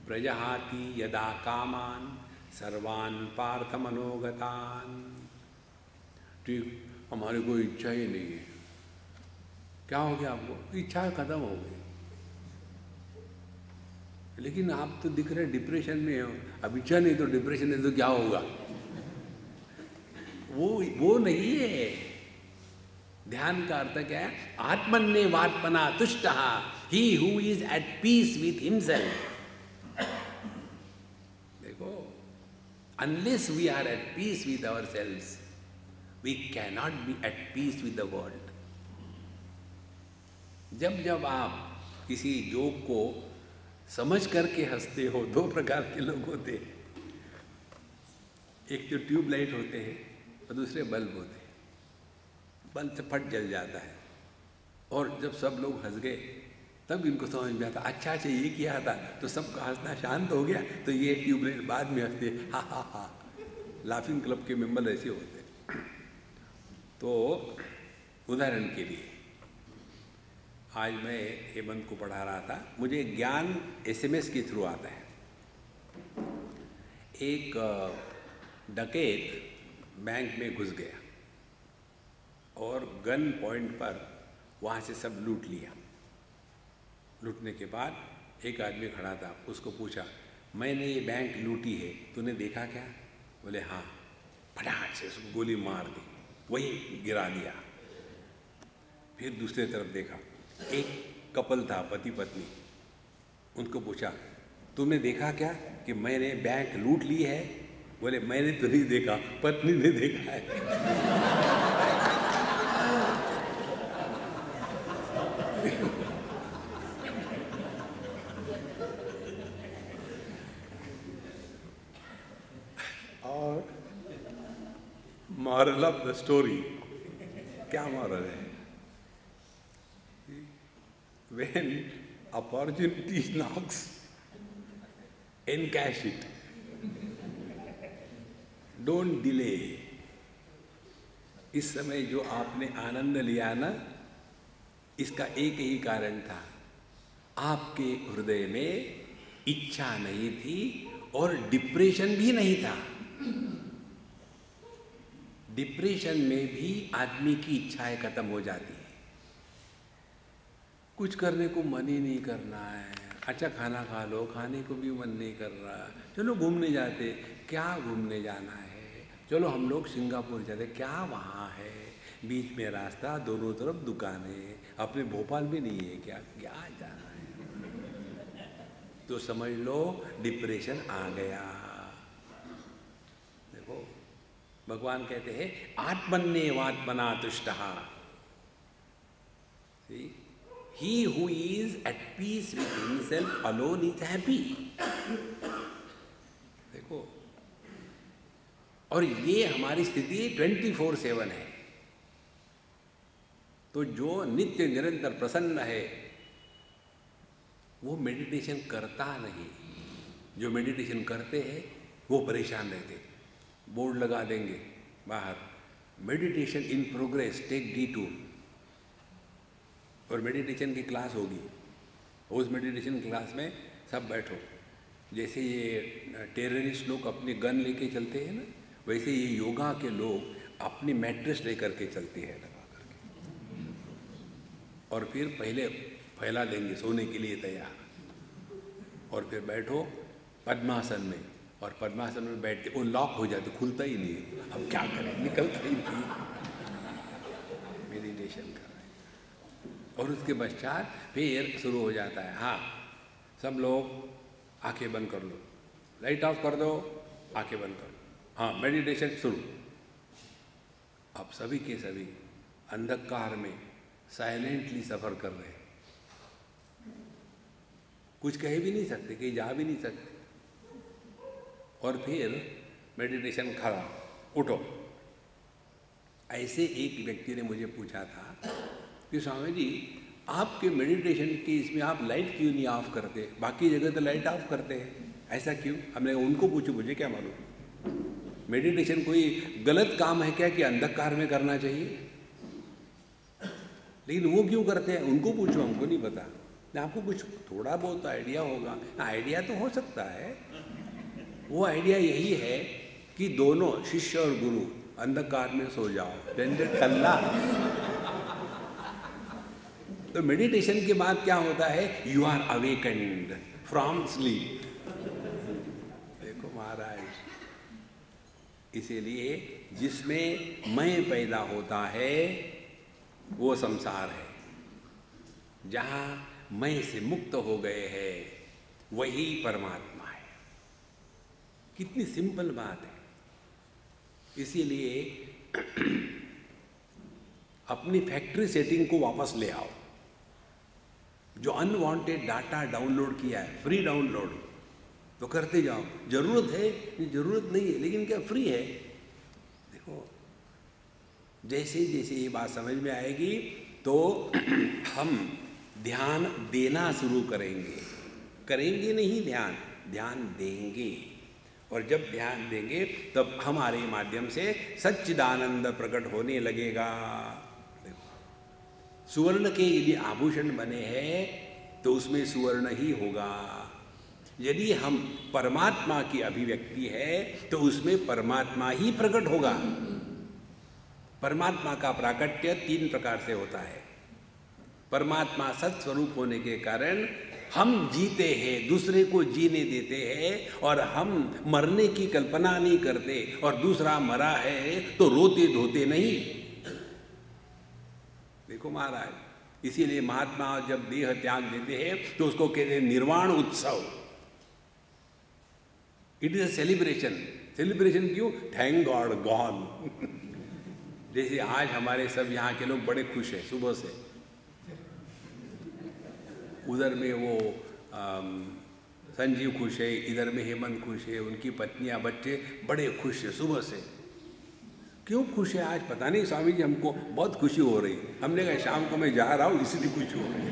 प्रजहाति यदा कामान सर्वान पार्थ मनोगतान। ठीक, हमारी कोई इच्छा ही नहीं है। क्या हो गया आपको? इच्छा खत्म हो गई। लेकिन आप तो दिख रहे डिप्रेशन में हो। अब इच्छा नहीं तो डिप्रेशन है तो क्या होगा? वो नहीं है। ध्यान का अर्थ क्या है? आत्मन्येवात्मना तुष्टः, he who is at peace with himself. देखो, unless we are at peace with ourselves, we cannot be at peace with the world. जब जब आप किसी जोक को समझ करके हंसते हो, दो प्रकार के लोग होते हैं। एक तो ट्यूबलाइट होते हैं और दूसरे बल्ब होते हैं। बल्ब से फट जल जाता है, और जब सब लोग हंस गए तब इनको समझ में आता, अच्छा ये किया था, तो सबका हंसना शांत हो गया, तो ये ट्यूबलाइट बाद में हंसते, हा हा हा। लाफिंग क्लब के मेंबर ऐसे होते हैं। तो उदाहरण के लिए आज मैं हेमंत को पढ़ा रहा था, मुझे ज्ञान SMS के थ्रू आता है। एक डकैत बैंक में घुस गया और गन पॉइंट पर वहाँ से सब लूट लिया। लूटने के बाद एक आदमी खड़ा था, उसको पूछा, मैंने ये बैंक लूटी है, तूने देखा क्या? बोले हाँ। फटाक से उसको गोली मार दी, वही गिरा दिया। फिर दूसरी तरफ देखा, एक कपल था, पति पत्नी। उनको पूछा, तुमने देखा क्या कि मैंने बैंक लूट ली है? बोले मैंने तो नहीं देखा, पत्नी ने देखा है। और मॉरल ऑफ द स्टोरी, क्या मॉरल है? When opportunity knocks, encash it. Don't delay. इस समय जो आपने आनंद लिया ना, इसका एक ही कारण था, आपके हृदय में इच्छा नहीं थी और डिप्रेशन भी नहीं था। डिप्रेशन में भी आदमी की इच्छाएं खत्म हो जाती है। कुछ करने को मन ही नहीं करना है। अच्छा खाना खा लो, खाने को भी मन नहीं कर रहा। चलो घूमने जाते, क्या घूमने जाना है? चलो हम लोग सिंगापुर जाते, क्या वहाँ है? बीच में रास्ता, दोनों तरफ दुकानें। अपने भोपाल भी नहीं है क्या? क्या जाना है? तो समझ लो डिप्रेशन आ गया। देखो, भगवान कहते हैं आत्मन्येवात्मना तुष्टः। He who is at peace with himself alone is happy. देखो, और ये हमारी स्थिति 24/7 है। तो जो नित्य निरंतर प्रसन्न है वो मेडिटेशन करता नहीं। जो मेडिटेशन करते हैं वो परेशान रहते। बोर्ड लगा देंगे बाहर, meditation in progress, take D2, और मेडिटेशन की क्लास होगी। उस मेडिटेशन क्लास में सब बैठो। जैसे ये टेररिस्ट लोग अपने गन लेके चलते हैं ना, वैसे ये योगा के लोग अपनी मैट्रेस लेकर के चलते हैं लगा करके, और फिर पहले फैला देंगे सोने के लिए तैयार, और फिर बैठो पद्मासन में, और पद्मासन में बैठते वो लॉक हो जाते, खुलता ही नहीं। अब क्या करें, निकलता ही नहीं। मेडिटेशन कर, और उसके पश्चात फिर शुरू हो जाता है। हाँ, सब लोग आंखें बंद कर लो, लाइट ऑफ कर दो, आंखें बंद कर लो। हाँ, मेडिटेशन शुरू। अब सभी के सभी अंधकार में साइलेंटली सफ़र कर रहे हैं। कुछ कह भी नहीं सकते, कहीं जा भी नहीं सकते। और फिर मेडिटेशन खड़ा, उठो। ऐसे एक व्यक्ति ने मुझे पूछा था कि स्वामी जी, आपके मेडिटेशन की इसमें आप लाइट क्यों नहीं ऑफ करते? बाकी जगह तो लाइट ऑफ करते हैं। ऐसा क्यों? हमने उनको पूछो, मुझे क्या मालूम। मेडिटेशन कोई गलत काम है क्या कि अंधकार में करना चाहिए? लेकिन वो क्यों करते हैं उनको पूछो, हमको नहीं पता। आपको कुछ थोड़ा बहुत आइडिया होगा, आइडिया तो हो सकता है। वो आइडिया यही है कि दोनों शिष्य और गुरु अंधकार में सो जाओ, झंझट कल्ला। तो मेडिटेशन के बाद क्या होता है? You are awakened from sleep. देखो महाराज, इसीलिए जिसमें मैं पैदा होता है वो संसार है, जहाँ मैं से मुक्त हो गए हैं वही परमात्मा है। कितनी सिंपल बात है। इसीलिए अपनी फैक्ट्री सेटिंग को वापस ले आओ। जो अनवांटेड डाटा डाउनलोड किया है, फ्री डाउनलोड तो करते जाओ। जरूरत है, जरूरत नहीं है, लेकिन क्या फ्री है? देखो, जैसे जैसे ये बात समझ में आएगी तो हम ध्यान देना शुरू करेंगे। करेंगे नहीं ध्यान, ध्यान देंगे। और जब ध्यान देंगे तब हमारे माध्यम से सच्चिदानंद प्रकट होने लगेगा। देखो, सुवर्ण के यदि आभूषण बने हैं तो उसमें सुवर्ण ही होगा। यदि हम परमात्मा की अभिव्यक्ति है तो उसमें परमात्मा ही प्रकट होगा। परमात्मा का प्राकट्य 3 प्रकार से होता है। परमात्मा सत्स्वरूप होने के कारण हम जीते हैं, दूसरे को जीने देते हैं, और हम मरने की कल्पना नहीं करते, और दूसरा मरा है तो रोते धोते नहीं। देखो महाराज, इसीलिए महात्मा जब देह त्याग देते हैं तो उसको कहते हैं निर्वाण उत्सव। It is a celebration. Celebration क्यों? Thank God gone. जैसे आज हमारे सब यहाँ के लोग बड़े खुश हैं सुबह से। उधर में वो संजीव खुश है, इधर में हेमंत खुश है, उनकी पत्नियां बच्चे बड़े खुश है सुबह से। क्यों खुश है आज? पता नहीं स्वामी जी, हमको बहुत खुशी हो रही। हमने कहा शाम को मैं जा रहा हूँ इसलिए खुशी हो रही,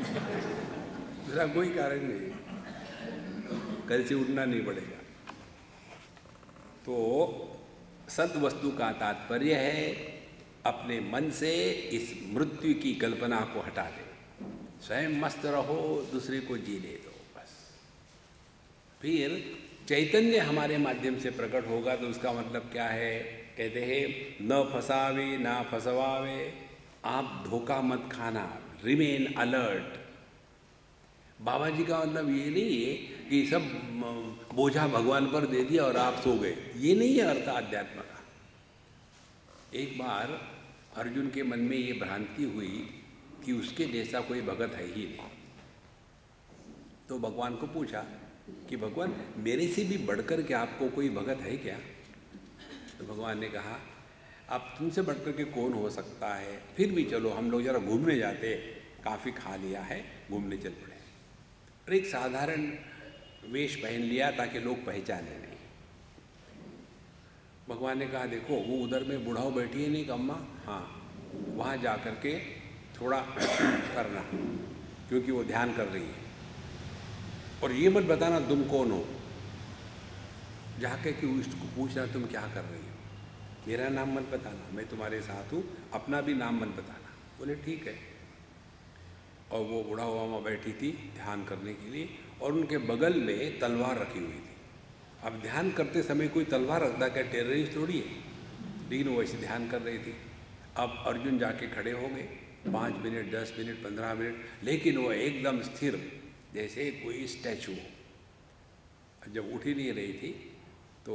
दूसरा कोई कारण नहीं। कल से उठना नहीं पड़ेगा। तो सत वस्तु का तात्पर्य है अपने मन से इस मृत्यु की कल्पना को हटा दे। स्वयं मस्त रहो, दूसरे को जीने दो बस। फिर चैतन्य हमारे माध्यम से प्रकट होगा तो उसका मतलब क्या है? कहते हैं न फसावे ना फसवावे, आप धोखा मत खाना, रिमेन अलर्ट। बाबा जी का मतलब ये नहीं है कि सब बोझा भगवान पर दे दिया और आप सो गए, ये नहीं है अर्थ आध्यात्म का। एक बार अर्जुन के मन में ये भ्रांति हुई कि उसके जैसा कोई भगत है ही नहीं। तो भगवान को पूछा कि भगवान मेरे से भी बढ़कर के आपको कोई भगत है क्या? तो भगवान ने कहा अब तुमसे बढ़कर के कौन हो सकता है, फिर भी चलो हम लोग जरा घूमने जाते, काफ़ी खा लिया है, घूमने चल पड़े। और एक साधारण वेश पहन लिया ताकि लोग पहचाने नहीं। भगवान ने कहा देखो वो उधर में बुढ़ाओ बैठी है नहीं अम्मा, हाँ वहाँ जा कर के थोड़ा करना, क्योंकि वो ध्यान कर रही है। और ये मत बताना तुम कौन हो, जाके कि उसको पूछना तुम क्या कर रही हो, मेरा नाम मत बताना, मैं तुम्हारे साथ हूँ, अपना भी नाम मत बताना। बोले ठीक है। और वो बूढ़ा हुआ वहाँ बैठी थी ध्यान करने के लिए, और उनके बगल में तलवार रखी हुई थी। अब ध्यान करते समय कोई तलवार रखता क्या? टेररिस्ट थोड़ी है, लेकिन वो ऐसे ध्यान कर रही थी। अब अर्जुन जाके खड़े हो गए, 5 मिनट 10 मिनट 15 मिनट, लेकिन वो एकदम स्थिर जैसे कोई स्टैचू हो। जब उठ ही नहीं रही थी तो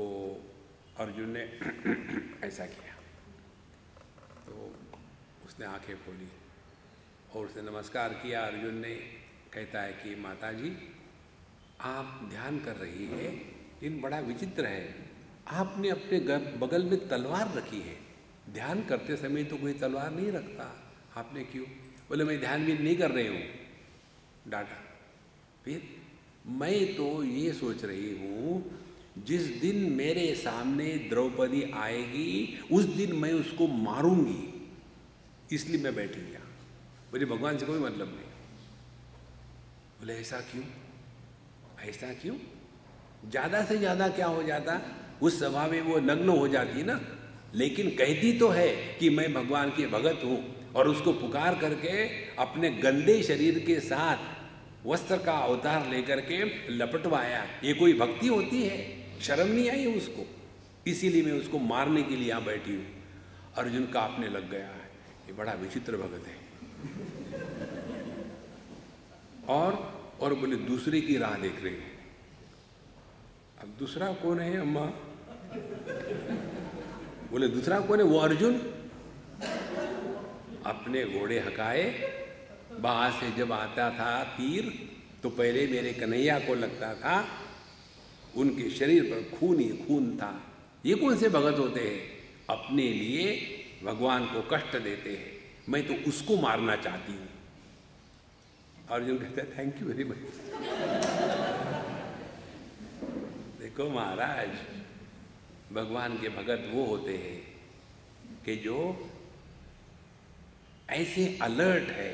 अर्जुन ने ऐसा किया, तो उसने आंखें खोली और उसने नमस्कार किया। अर्जुन ने कहता है कि माता जी आप ध्यान कर रही है, लेकिन बड़ा विचित्र है, आपने अपने बगल में तलवार रखी है, ध्यान करते समय तो कोई तलवार नहीं रखता, आपने क्यों? बोले मैं ध्यान भी नहीं कर रही हूँ, डांटा। फिर मैं तो ये सोच रही हूँ जिस दिन मेरे सामने द्रौपदी आएगी उस दिन मैं उसको मारूंगी, इसलिए मैं बैठी गया। बोले भगवान से कोई मतलब नहीं। बोले ऐसा क्यों? ऐसा क्यों? ज़्यादा से ज़्यादा क्या हो जाता, उस सभा में वो नग्न हो जाती ना, लेकिन कहती तो है कि मैं भगवान की भगत हूँ, और उसको पुकार करके अपने गंदे शरीर के साथ वस्त्र का अवतार लेकर के लपटवाया। ये कोई भक्ति होती है? शर्म नहीं आई उसको? इसीलिए मैं उसको मारने के लिए यहाँ बैठी हूँ। अर्जुन कांपने लग गया है, ये बड़ा विचित्र भगत है। और बोले दूसरे की राह देख रहे हैं। अब दूसरा कौन है अम्मा? बोले दूसरा कौन है? वो अर्जुन। अपने घोड़े हकाए, बाहर से जब आता था तीर तो पहले मेरे कन्हैया को लगता था, उनके शरीर पर खून ही खून था। ये कौन से भगत होते हैं? अपने लिए भगवान को कष्ट देते हैं। मैं तो उसको मारना चाहती हूँ। अर्जुन कहता है थैंक यू वेरी मच। देखो महाराज, भगवान के भगत वो होते हैं कि जो ऐसे अलर्ट है।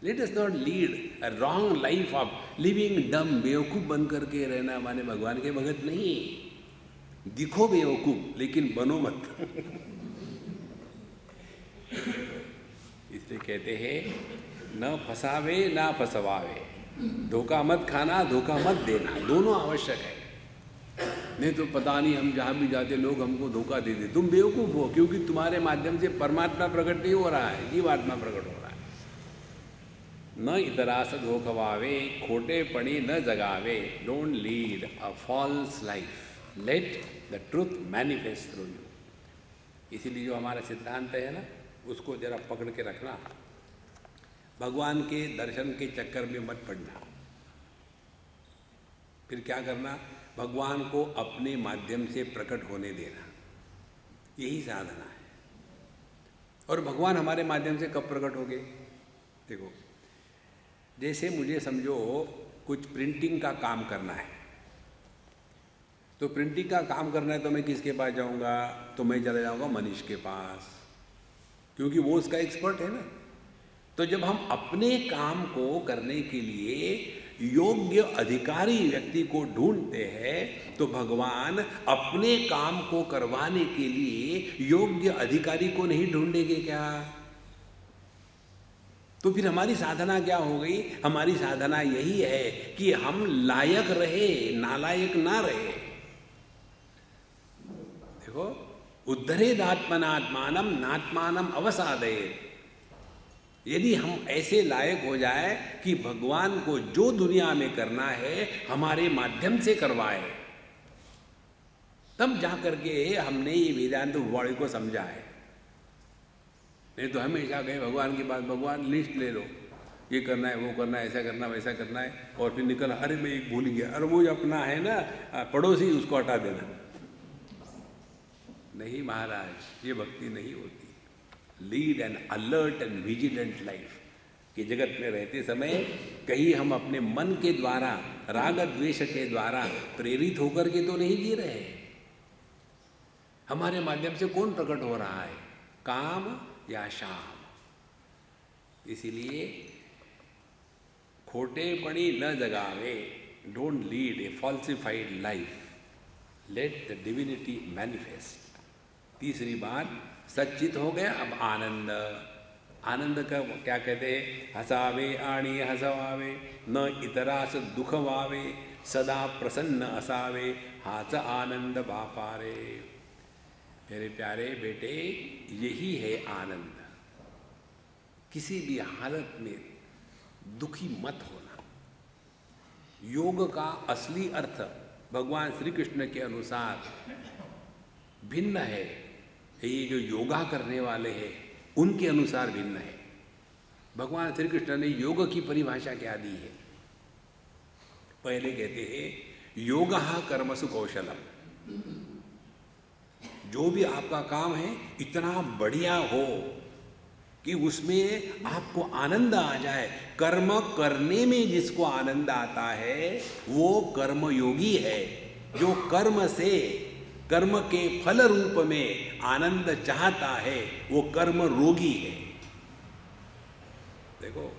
Let us not lead a wrong life of living डम। बेवकूफ़ बन करके रहना माने भगवान के भगत नहीं। दिखो बेवकूफ़ लेकिन बनो मत। इसलिए कहते हैं न फसावे ना फसवावे। धोखा मत खाना, धोखा मत देना, दोनों आवश्यक है। नहीं तो पता नहीं हम जहाँ भी जाते लोग हमको धोखा दे दे। तुम बेवकूफ़ हो, क्योंकि तुम्हारे माध्यम से परमात्मा प्रकट नहीं हो रहा है, जीवात्मा प्रकट हो रहा है। न इतरास धोखवावे, खोटे पड़ी न जगावे। Don't lead a false life, let the truth manifest through you. इसीलिए जो हमारा सिद्धांत है ना, उसको जरा पकड़ के रखना। भगवान के दर्शन के चक्कर में मत पड़ना। फिर क्या करना? भगवान को अपने माध्यम से प्रकट होने देना, यही साधना है। और भगवान हमारे माध्यम से कब प्रकट हो गए? देखो, जैसे मुझे समझो कुछ प्रिंटिंग का काम करना है, तो प्रिंटिंग का काम करना है तो मैं किसके पास जाऊंगा? तो मैं चला जाऊंगा मनीष के पास, क्योंकि वो उसका एक्सपर्ट है ना। तो जब हम अपने काम को करने के लिए योग्य अधिकारी व्यक्ति को ढूंढते हैं, तो भगवान अपने काम को करवाने के लिए योग्य अधिकारी को नहीं ढूंढेंगे क्या? तो फिर हमारी साधना क्या हो गई? हमारी साधना यही है कि हम लायक रहे, नालायक ना रहे। देखो, उद्धरेदात्मनात्मानम नात्मानम अवसादयेत्। यदि हम ऐसे लायक हो जाए कि भगवान को जो दुनिया में करना है हमारे माध्यम से करवाए, तब जा करके हमने ये वेदांत वाणी को समझा है। नहीं तो हमेशा कहे भगवान की बात, भगवान लिस्ट ले लो, ये करना है, वो करना है, ऐसा करना है, वैसा करना है, और फिर निकल, अरे मैं एक भूल गया, अरे वो जो अपना है ना पड़ोसी, उसको हटा देना। नहीं महाराज, ये भक्ति नहीं होती। Lead N alert and vigilant life. कि जगत में रहते समय कहीं हम अपने मन के द्वारा, राग द्वेष के द्वारा प्रेरित होकर के तो नहीं जी रहे। हमारे माध्यम से कौन प्रकट हो रहा है? काम या शाम। इसीलिए खोटे पड़ी न जगावे। Don't lead A falsified life, let the divinity manifest. तीसरी बात, सच्चित हो गया। अब आनंद। आनंद का क्या कहते हैं? हसावे आणी हसवावे, न इतरास दुख वावे, सदा प्रसन्न असावे, हाच आनंद बापारे। मेरे प्यारे बेटे, यही है आनंद। किसी भी हालत में दुखी मत होना। योग का असली अर्थ भगवान श्री कृष्ण के अनुसार भिन्न है। ये जो योगा करने वाले हैं उनके अनुसार भिन्न है। भगवान श्री कृष्ण ने योग की परिभाषा क्या दी है? पहले कहते हैं योगः कर्मसु कौशलम। जो भी आपका काम है इतना बढ़िया हो कि उसमें आपको आनंद आ जाए। कर्म करने में जिसको आनंद आता है वो कर्मयोगी है। जो कर्म से, कर्म के फल रूप में आनंद चाहता है वो कर्म रोगी है। देखो,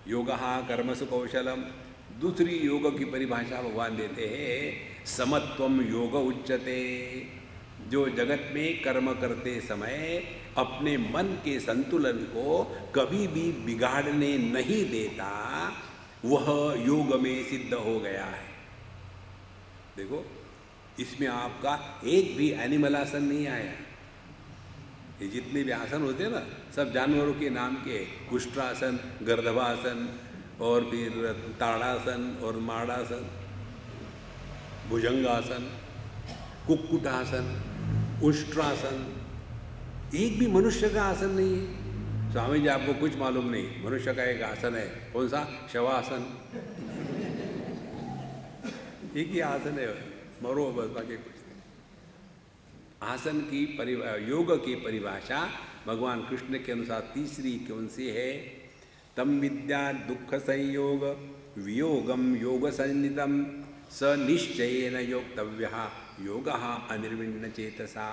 योगः कर्मसु कौशलम, दूसरी योग की परिभाषा भगवान देते हैं, समत्वम योग उच्यते। जो जगत में कर्म करते समय अपने मन के संतुलन को कभी भी बिगाड़ने नहीं देता, वह योग में सिद्ध हो गया है। देखो, इसमें आपका एक भी एनिमल आसन नहीं आया। ये जितने भी आसन होते हैं ना, सब जानवरों के नाम के, उष्ट्रासन, गर्दभासन, और फिर ताड़ासन और माड़ासन, भुजंगासन, कुक्कुटासन, उष्ट्रासन, एक भी मनुष्य का आसन नहीं है। स्वामी जी, आपको कुछ मालूम नहीं, मनुष्य का एक आसन है, कौन सा? शवासन। एक ही आसन है, मरो बस, बाकी कुछ नहीं। आसन की योग की परिभाषा भगवान कृष्ण के अनुसार तीसरी कौन सी है? तम विद्या दुख संयोग वियोगम योग संनिधम स निश्चयेन योक्तव्यः योगः अनिर्विण्ण चेतसा।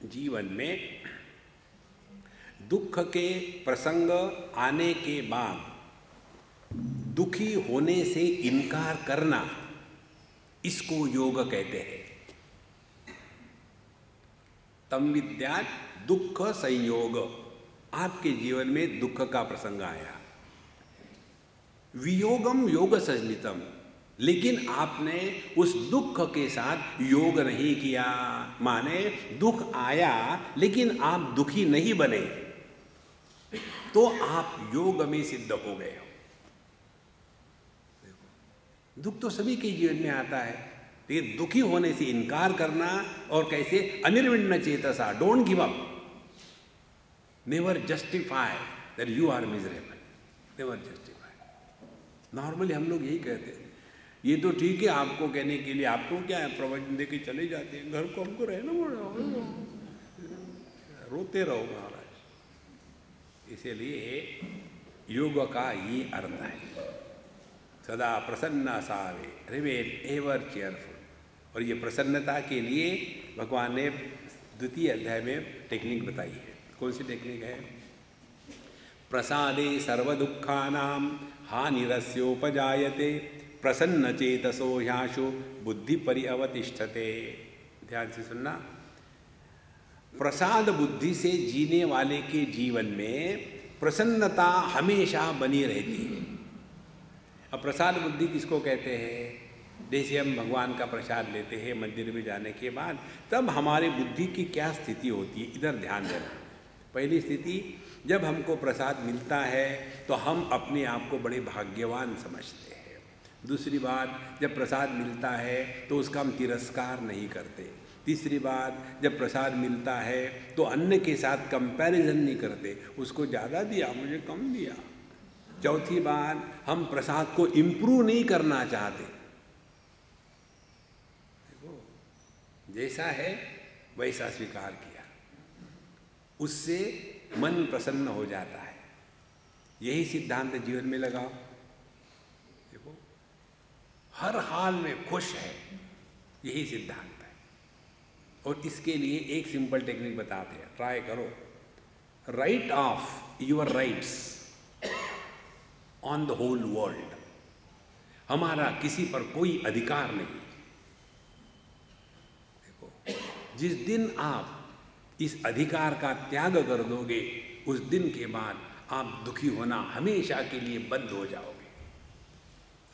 जीवन में दुख के प्रसंग आने के बाद दुखी होने से इनकार करना, इसको योग कहते हैं। तम विद्या दुख संयोग, आपके जीवन में दुख का प्रसंग आया, वियोगम योग संनितम, लेकिन आपने उस दुख के साथ योग नहीं किया। माने दुख आया लेकिन आप दुखी नहीं बने, तो आप योग में सिद्ध हो गए हो। दुख तो सभी के जीवन में आता है, लेकिन दुखी होने से इनकार करना, और कैसे? अनिर्विण्ण चेतसा, don't give up, never justify that you are miserable, never justify. Normally हम लोग यही कहते हैं, ये तो ठीक है आपको कहने के लिए, आपको क्या है, प्रवचन दे के चले जाते हैं, घर को हमको रहना पड़ा, रोते रहो महाराज। इसीलिए योग का ये अर्थ है, सदा Prasanna Save, remain ever cheerful. और ये प्रसन्नता के लिए भगवान ने द्वितीय अध्याय में टेक्निक बताई है। कौन सी टेक्निक है? प्रसादे सर्वदुःखानां हानिरस्योपजायते प्रसन्न चेतसो ह्याशु बुद्धि परिअवतिष्ठते। ध्यान से सुनना, प्रसाद बुद्धि से जीने वाले के जीवन में प्रसन्नता हमेशा बनी रहती है। अब प्रसाद बुद्धि किसको कहते हैं? जैसे हम भगवान का प्रसाद लेते हैं मंदिर में जाने के बाद, तब हमारी बुद्धि की क्या स्थिति होती है, इधर ध्यान देना। पहली स्थिति, जब हमको प्रसाद मिलता है तो हम अपने आप को बड़े भाग्यवान समझते हैं। दूसरी बात, जब प्रसाद मिलता है तो उसका हम तिरस्कार नहीं करते। तीसरी बात, जब प्रसाद मिलता है तो अन्य के साथ कंपैरिजन नहीं करते, उसको ज़्यादा दिया मुझे कम दिया। चौथी बात, हम प्रसाद को इम्प्रूव नहीं करना चाहते। देखो, जैसा है वैसा स्वीकार किया, उससे मन प्रसन्न हो जाता है। यही सिद्धांत जीवन में लगाओ। देखो, हर हाल में खुश है, यही सिद्धांत है। और इसके लिए एक सिंपल टेक्निक बताते हैं, ट्राई करो। Write off your rights on the whole world. हमारा किसी पर कोई अधिकार नहीं। देखो, जिस दिन आप इस अधिकार का त्याग कर दोगे, उस दिन के बाद आप दुखी होना हमेशा के लिए बंद हो जाओगे।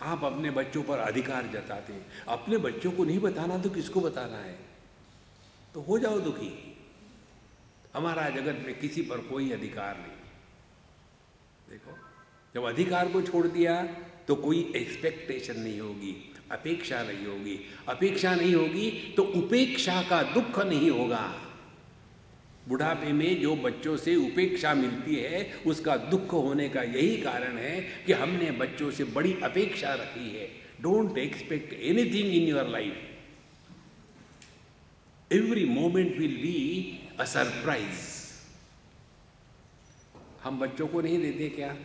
आप अपने बच्चों पर अधिकार जताते हैं, अपने बच्चों को नहीं बताना तो किसको बताना है? तो हो जाओ दुखी। हमारा जगत में किसी पर कोई अधिकार नहीं। देखो, जब अधिकार को छोड़ दिया तो कोई एक्सपेक्टेशन नहीं होगी, अपेक्षा नहीं होगी। अपेक्षा नहीं होगी तो उपेक्षा का दुख नहीं होगा। बुढ़ापे में जो बच्चों से उपेक्षा मिलती है, उसका दुख होने का यही कारण है कि हमने बच्चों से बड़ी अपेक्षा रखी है। Don't expect anything in your life. Every moment will be a surprise. हम बच्चों को नहीं देते क्या?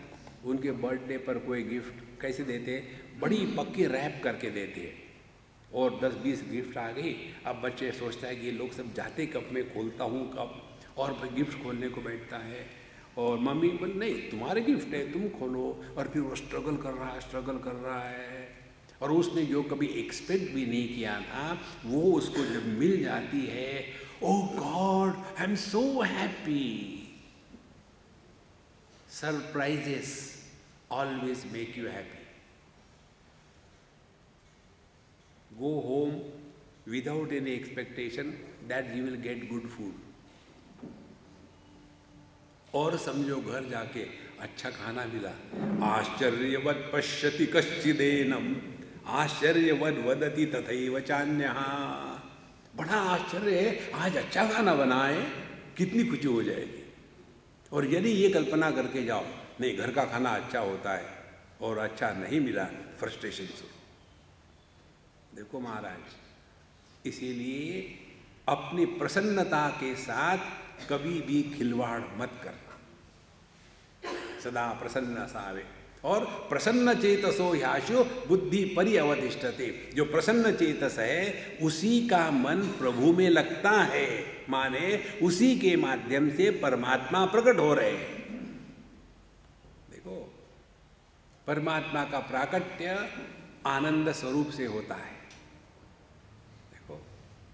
उनके बर्थडे पर कोई गिफ्ट कैसे देते? बड़ी पक्की रैप करके देते हैं, और 10-20 गिफ्ट आ गई। अब बच्चे सोचता है कि ये लोग सब जाते कब, मैं खोलता हूँ कब, और गिफ्ट खोलने को बैठता है। और मम्मी बोले नहीं तुम्हारे गिफ्ट है तुम खोलो, और फिर वो स्ट्रगल कर रहा है और उसने जो कभी एक्सपेक्ट भी नहीं किया था वो उसको जब मिल जाती है, oh God I am so happy. Surprises always make you happy. Go home without any expectation that you will get good food. और समझो घर जाके अच्छा खाना मिला, आश्चर्यवत् पश्यति कश्चिदेनम आश्चर्यवत् वदति तथैव चान्यः। बड़ा आश्चर्य है, आज अच्छा खाना बनाए, कितनी खुशी हो जाएगी। और यदि ये कल्पना करके जाओ नहीं घर का खाना अच्छा होता है और अच्छा नहीं मिला, फ्रस्ट्रेशन शुरू। देखो महाराज, इसीलिए अपनी प्रसन्नता के साथ कभी भी खिलवाड़ मत करना, सदा प्रसन्न सावे। और प्रसन्न चेतसो ह्याशो बुद्धि परिअवतिष्ठते। जो प्रसन्न चेतस है उसी का मन प्रभु में लगता है, माने उसी के माध्यम से परमात्मा प्रकट हो रहे हैं। देखो परमात्मा का प्राकट्य आनंद स्वरूप से होता है।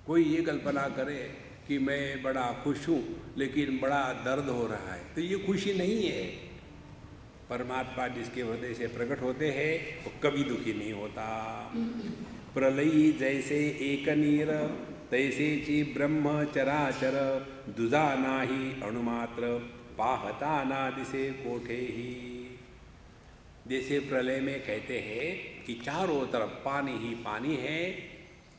कोई ये कल्पना करे कि मैं बड़ा खुश हूँ लेकिन बड़ा दर्द हो रहा है, तो ये खुशी नहीं है। परमात्मा जिसके हृदय से प्रकट होते हैं वो कभी दुखी नहीं होता। प्रलयी जैसे एक नीर तैसे ची ब्रह्म चराचर, दुजा नाही अणुमात्र पाहता ना दिसे कोठे ही। जैसे प्रलय में कहते हैं कि चारों तरफ पानी ही पानी है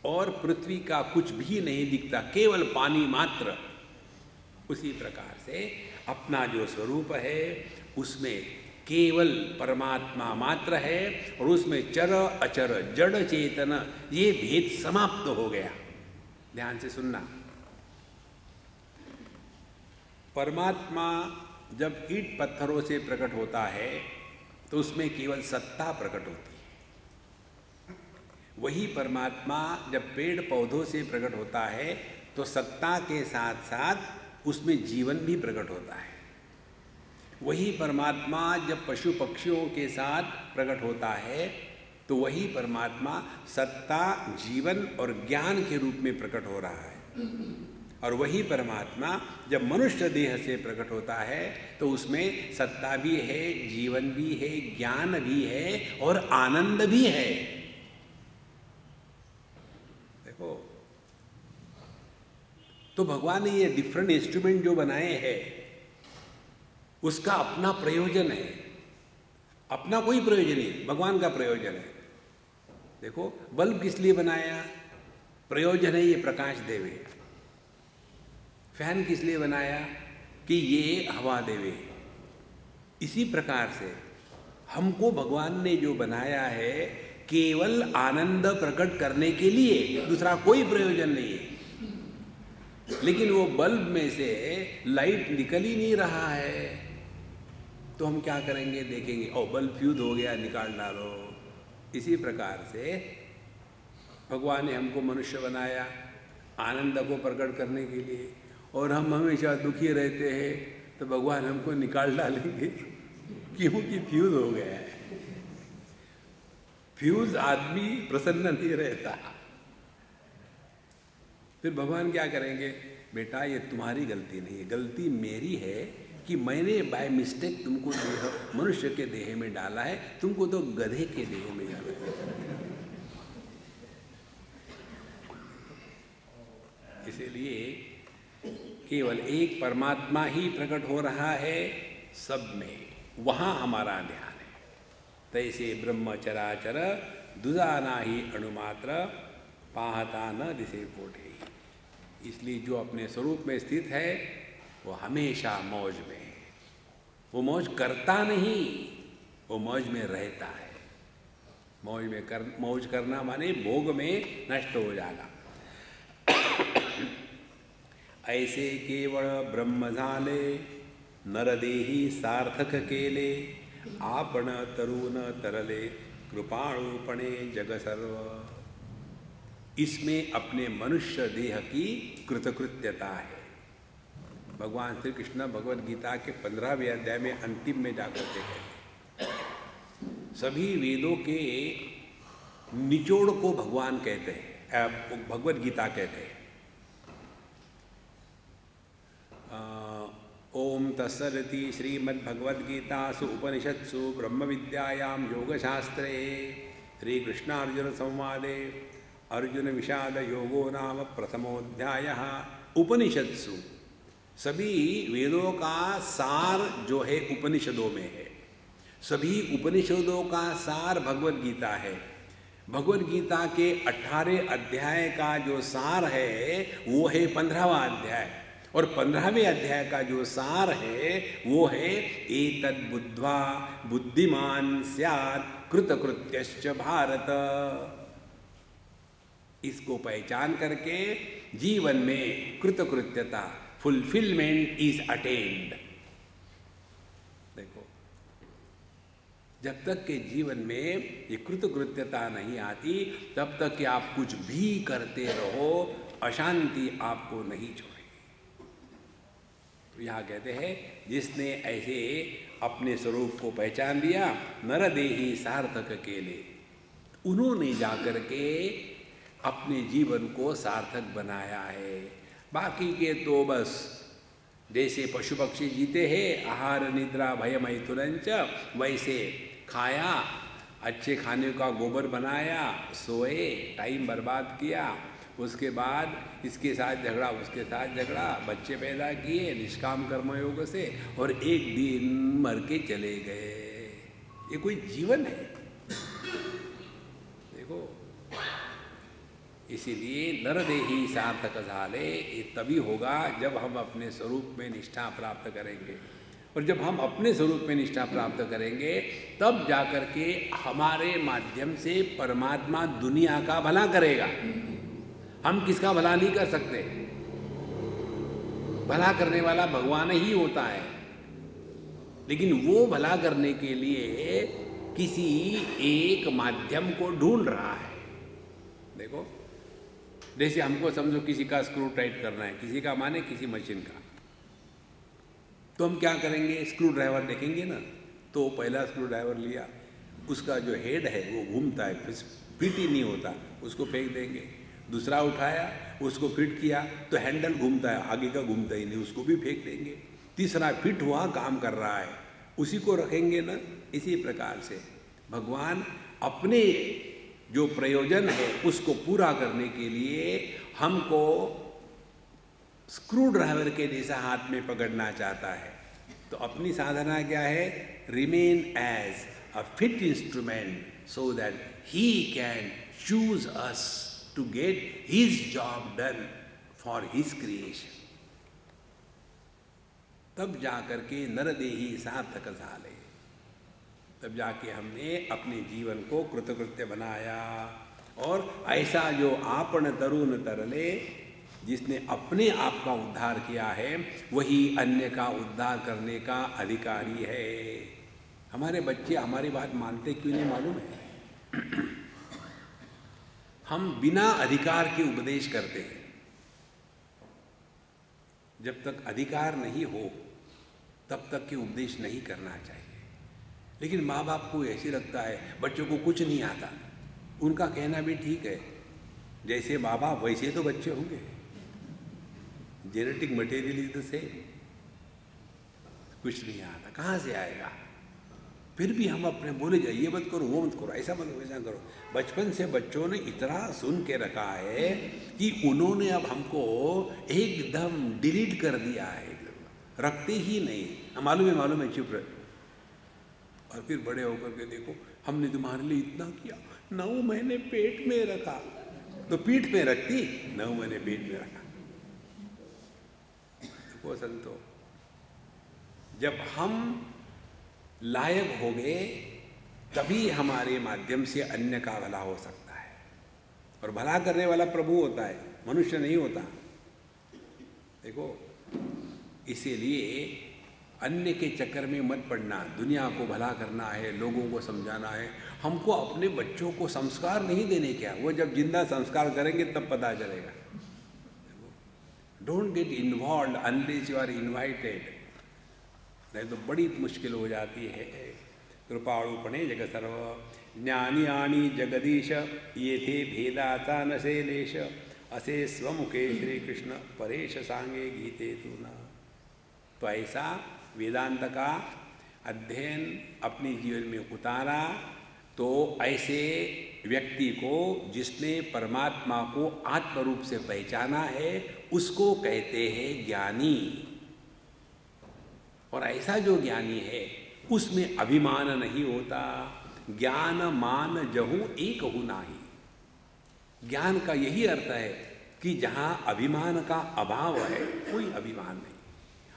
और पृथ्वी का कुछ भी नहीं दिखता, केवल पानी मात्र, उसी प्रकार से अपना जो स्वरूप है उसमें केवल परमात्मा मात्र है और उसमें चर अचर जड़ चेतन ये भेद समाप्त हो गया। ध्यान से सुनना, परमात्मा जब ईंट पत्थरों से प्रकट होता है तो उसमें केवल सत्ता प्रकट होती है। वही परमात्मा जब पेड़ पौधों से प्रकट होता है तो सत्ता के साथ साथ उसमें जीवन भी प्रकट होता है। वही परमात्मा जब पशु पक्षियों के साथ प्रकट होता है तो वही परमात्मा सत्ता, जीवन और ज्ञान के रूप में प्रकट हो रहा है। और वही परमात्मा जब मनुष्य देह से प्रकट होता है तो उसमें सत्ता भी है, जीवन भी है, ज्ञान भी है और आनंद भी है। देखो, तो भगवान ने ये डिफरेंट इंस्ट्रूमेंट जो बनाए हैं उसका अपना प्रयोजन है, अपना कोई प्रयोजन नहीं, भगवान का प्रयोजन है। देखो बल्ब किस लिए बनाया, प्रयोजन है ये प्रकाश देवे। फैन किस लिए बनाया कि ये हवा देवे। इसी प्रकार से हमको भगवान ने जो बनाया है केवल आनंद प्रकट करने के लिए, दूसरा कोई प्रयोजन नहीं है। लेकिन वो बल्ब में से लाइट निकल ही नहीं रहा है तो हम क्या करेंगे, देखेंगे ओ बल्ब फ्यूज हो गया, निकाल डालो। इसी प्रकार से भगवान ने हमको मनुष्य बनाया आनंद को प्रकट करने के लिए, और हम हमेशा दुखी रहते हैं तो भगवान हमको निकाल डालेंगे क्योंकि फ्यूज हो गया है। फ्यूज आदमी प्रसन्न नहीं रहता। फिर भगवान क्या करेंगे, बेटा ये तुम्हारी गलती नहीं है, गलती मेरी है कि मैंने बाय मिस्टेक तुमको मनुष्य के देह में डाला है, तुमको तो गधे के देह में डाला है। इसीलिए केवल एक परमात्मा ही प्रकट हो रहा है सब में, वहाँ हमारा ध्यान है। तैसे ब्रह्म चराचर दुजा नाही अणुमात्र पाहता न दिसे कोठे। इसलिए जो अपने स्वरूप में स्थित है वो हमेशा मौज में है। वो मौज करता नहीं, वो मौज में रहता है। मौज करना माने भोग में नष्ट हो जाना। ऐसे केवळ ब्रह्म झाले नरदेही सार्थक केले, आपण तरुण तरले कृपाळूपणे जग सर्व। इसमें अपने मनुष्य देह की कृतकृत्यता है। भगवान श्री कृष्ण भगवद गीता के 15वें अध्याय में अंतिम में जाकर के कहते हैं, सभी वेदों के निचोड़ को भगवान कहते हैं, भगवद गीता कहते हैं। ओम तत्सदिति श्रीमद्भगवद्गीतासु उपनिषत्सु ब्रह्म विद्यायां योगशास्त्रे श्रीकृष्णार्जुन संवादे अर्जुन विषाद योगो नाम प्रथमोऽध्यायः। उपनिषत्सु, सभी वेदों का सार जो है उपनिषदों में है। सभी उपनिषदों का सार भगवद गीता है। भगवद गीता के 18 अध्याय का जो सार है वो है 15वां अध्याय, और 15वें अध्याय का जो सार है वो है एतद् बुद्ध्वा बुद्धिमान स्यात् कृतकृत्यश्च भारत। इसको पहचान करके जीवन में कृतकृत्यता, फुलफिलमेंट इज अटेन्ड। देखो, जब तक के जीवन में ये कृतकृत्यता नहीं आती तब तक कि आप कुछ भी करते रहो, अशांति आपको नहीं छोड़ेगी। तो यहाँ कहते हैं, जिसने ऐसे अपने स्वरूप को पहचान लिया, नरदेही सार्थक केले, उन्होंने जाकर के अपने जीवन को सार्थक बनाया है। बाकी के तो बस जैसे पशु पक्षी जीते हैं, आहार निद्रा भय मैथुनंच, वैसे खाया, अच्छे खाने का गोबर बनाया, सोए, टाइम बर्बाद किया, उसके बाद इसके साथ झगड़ा, उसके साथ झगड़ा, बच्चे पैदा किए निष्काम कर्मयोग से, और एक दिन मर के चले गए। ये कोई जीवन है? देखो, इसीलिए नरदेही सार्थक झाले, ये तभी होगा जब हम अपने स्वरूप में निष्ठा प्राप्त करेंगे। और जब हम अपने स्वरूप में निष्ठा प्राप्त करेंगे तब जाकर के हमारे माध्यम से परमात्मा दुनिया का भला करेगा। हम किसका भला नहीं कर सकते, भला करने वाला भगवान ही होता है। लेकिन वो भला करने के लिए किसी एक माध्यम को ढूंढ रहा है। देखो, जैसे हमको समझो किसी का स्क्रू टाइट करना है, किसी का माने किसी मशीन का, तो हम क्या करेंगे, स्क्रू ड्राइवर देखेंगे ना, तो पहला स्क्रू ड्राइवर लिया, उसका जो हेड है वो घूमता है, फिट ही नहीं होता, उसको फेंक देंगे। दूसरा उठाया, उसको फिट किया तो हैंडल घूमता है, आगे का घूमता ही नहीं, उसको भी फेंक देंगे। तीसरा फिट हुआ, काम कर रहा है, उसी को रखेंगे ना। इसी प्रकार से भगवान अपने जो प्रयोजन है उसको पूरा करने के लिए हमको स्क्रू ड्राइवर के जैसा हाथ में पकड़ना चाहता है। तो अपनी साधना क्या है, remain as a fit instrument so that he can choose us to get his job done for his creation। तब जाकर के नरदेही सार्थक झाले, तब जाके हमने अपने जीवन को कृतकृत्य बनाया। और ऐसा जो आपण तरुण तरले, जिसने अपने आप का उद्धार किया है, वही अन्य का उद्धार करने का अधिकारी है। हमारे बच्चे हमारी बात मानते क्यों नहीं मालूम है? हम बिना अधिकार के उपदेश करते हैं। जब तक अधिकार नहीं हो तब तक के उपदेश नहीं करना चाहिए। लेकिन माँ बाप को ऐसे लगता है बच्चों को कुछ नहीं आता। उनका कहना भी ठीक है, जैसे माँ बाप वैसे तो बच्चे होंगे। Genetic material is the same. कुछ नहीं आता, कहाँ से आएगा? फिर भी हम अपने बोले जाए, ये मत करो, वो मत करो, ऐसा मत करो, वैसा करो। बचपन से बच्चों ने इतना सुन के रखा है कि उन्होंने अब हमको एकदम डिलीट कर दिया है, रखते ही नहीं। मालूम है, चुप रहे। और फिर बड़े होकर के देखो, हमने तुम्हारे लिए इतना किया, 9 महीने पेट में रखा, तो पीठ में रखती, 9 महीने पेट में रखा। वो संतो, जब हम लायक हो गए तभी हमारे माध्यम से अन्य का भला हो सकता है। और भला करने वाला प्रभु होता है, मनुष्य नहीं होता। देखो, इसीलिए अन्य के चक्कर में मत पड़ना। दुनिया को भला करना है, लोगों को समझाना है। हमको अपने बच्चों को संस्कार नहीं देने क्या, वो जब जिंदा संस्कार करेंगे तब पता चलेगा। Don't get involve unless you are invited, नहीं तो बड़ी मुश्किल हो जाती है। कृपाणुपणे जग सर्व ज्ञानी आणी जगदीश ये थे भेदाचा नसे लेश, असे स्वमुखे श्री कृष्ण परेश सांगे गीते तू न। तो ऐसा वेदांत का अध्ययन अपने जीवन में उतारा तो ऐसे व्यक्ति को जिसने परमात्मा को आत्मरूप से पहचाना है उसको कहते हैं ज्ञानी। और ऐसा जो ज्ञानी है उसमें अभिमान नहीं होता। ज्ञान मान जहूँ एक हूँ नाही। ज्ञान का यही अर्थ है कि जहाँ अभिमान का अभाव है कोई अभिमान नहीं,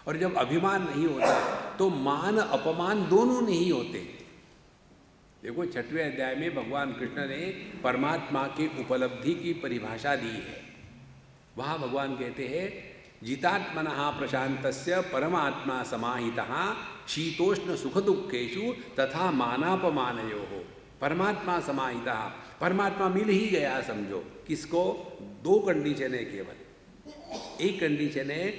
और जब अभिमान नहीं होता तो मान अपमान दोनों नहीं होते। देखो 6वें अध्याय में भगवान कृष्ण ने परमात्मा की उपलब्धि की परिभाषा दी है। वहाँ भगवान कहते हैं जितात्मनः प्रशांतस्य परमात्मा समाहितः शीतोष्ण सुख दुखेषु तथा मानापमानयोः। परमात्मा समाहितः, परमात्मा मिल ही गया समझो। किसको? 2 कंडीशन है केवल। एक कंडीशन है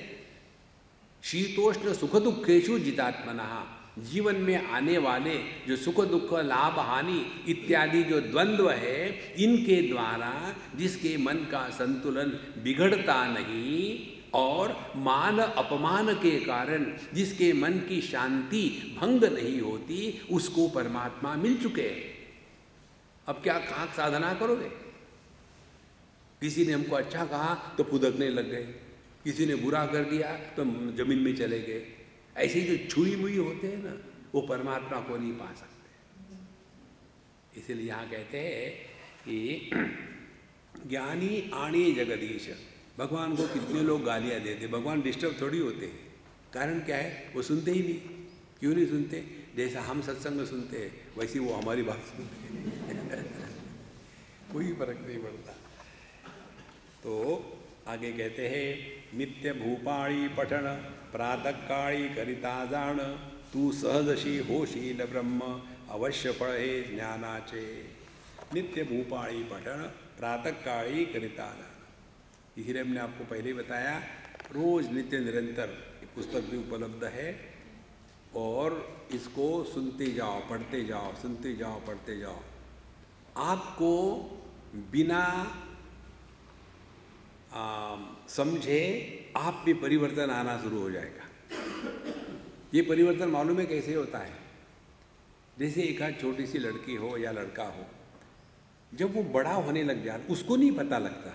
शीतोष्ण सुख दुखेषु जितात्मनः, जीवन में आने वाले जो सुख दुख लाभ हानि इत्यादि जो द्वंद्व है इनके द्वारा जिसके मन का संतुलन बिगड़ता नहीं और मान अपमान के कारण जिसके मन की शांति भंग नहीं होती उसको परमात्मा मिल चुके हैं। अब क्या खाक साधना करोगे? किसी ने हमको अच्छा कहा तो फुदकने लग गए, किसी ने बुरा कर दिया तो जमीन में चले गए। ऐसे जो छुई मुई होते हैं ना वो परमात्मा को नहीं पा सकते। इसलिए यहाँ कहते हैं कि ज्ञानी आणी जगदीश। भगवान को कितने लोग गालियाँ देते, भगवान डिस्टर्ब थोड़ी होते हैं। कारण क्या है? वो सुनते ही नहीं। क्यों नहीं सुनते? जैसा हम सत्संग सुनते हैं वैसे वो हमारी बात सुनते हैं कोई फर्क नहीं पड़ता। तो आगे कहते हैं नित्य भूपाळी पठन प्रातःकाळी करिता जाण, तू सहजशी होशील ब्रह्म अवश्य फळ हे ज्ञानाचे। नित्य भूपाळी पठन प्रातःकाळी करिता जाण। इसलिए हमने आपको पहले ही बताया रोज नित्य निरंतर पुस्तक भी उपलब्ध है और इसको सुनते जाओ, पढ़ते जाओ, सुनते जाओ, पढ़ते जाओ। आपको बिना समझे आप में परिवर्तन आना शुरू हो जाएगा। ये परिवर्तन मालूम है कैसे होता है? जैसे एक आध छोटी सी लड़की हो या लड़का हो, जब वो बड़ा होने लग जाता उसको नहीं पता लगता,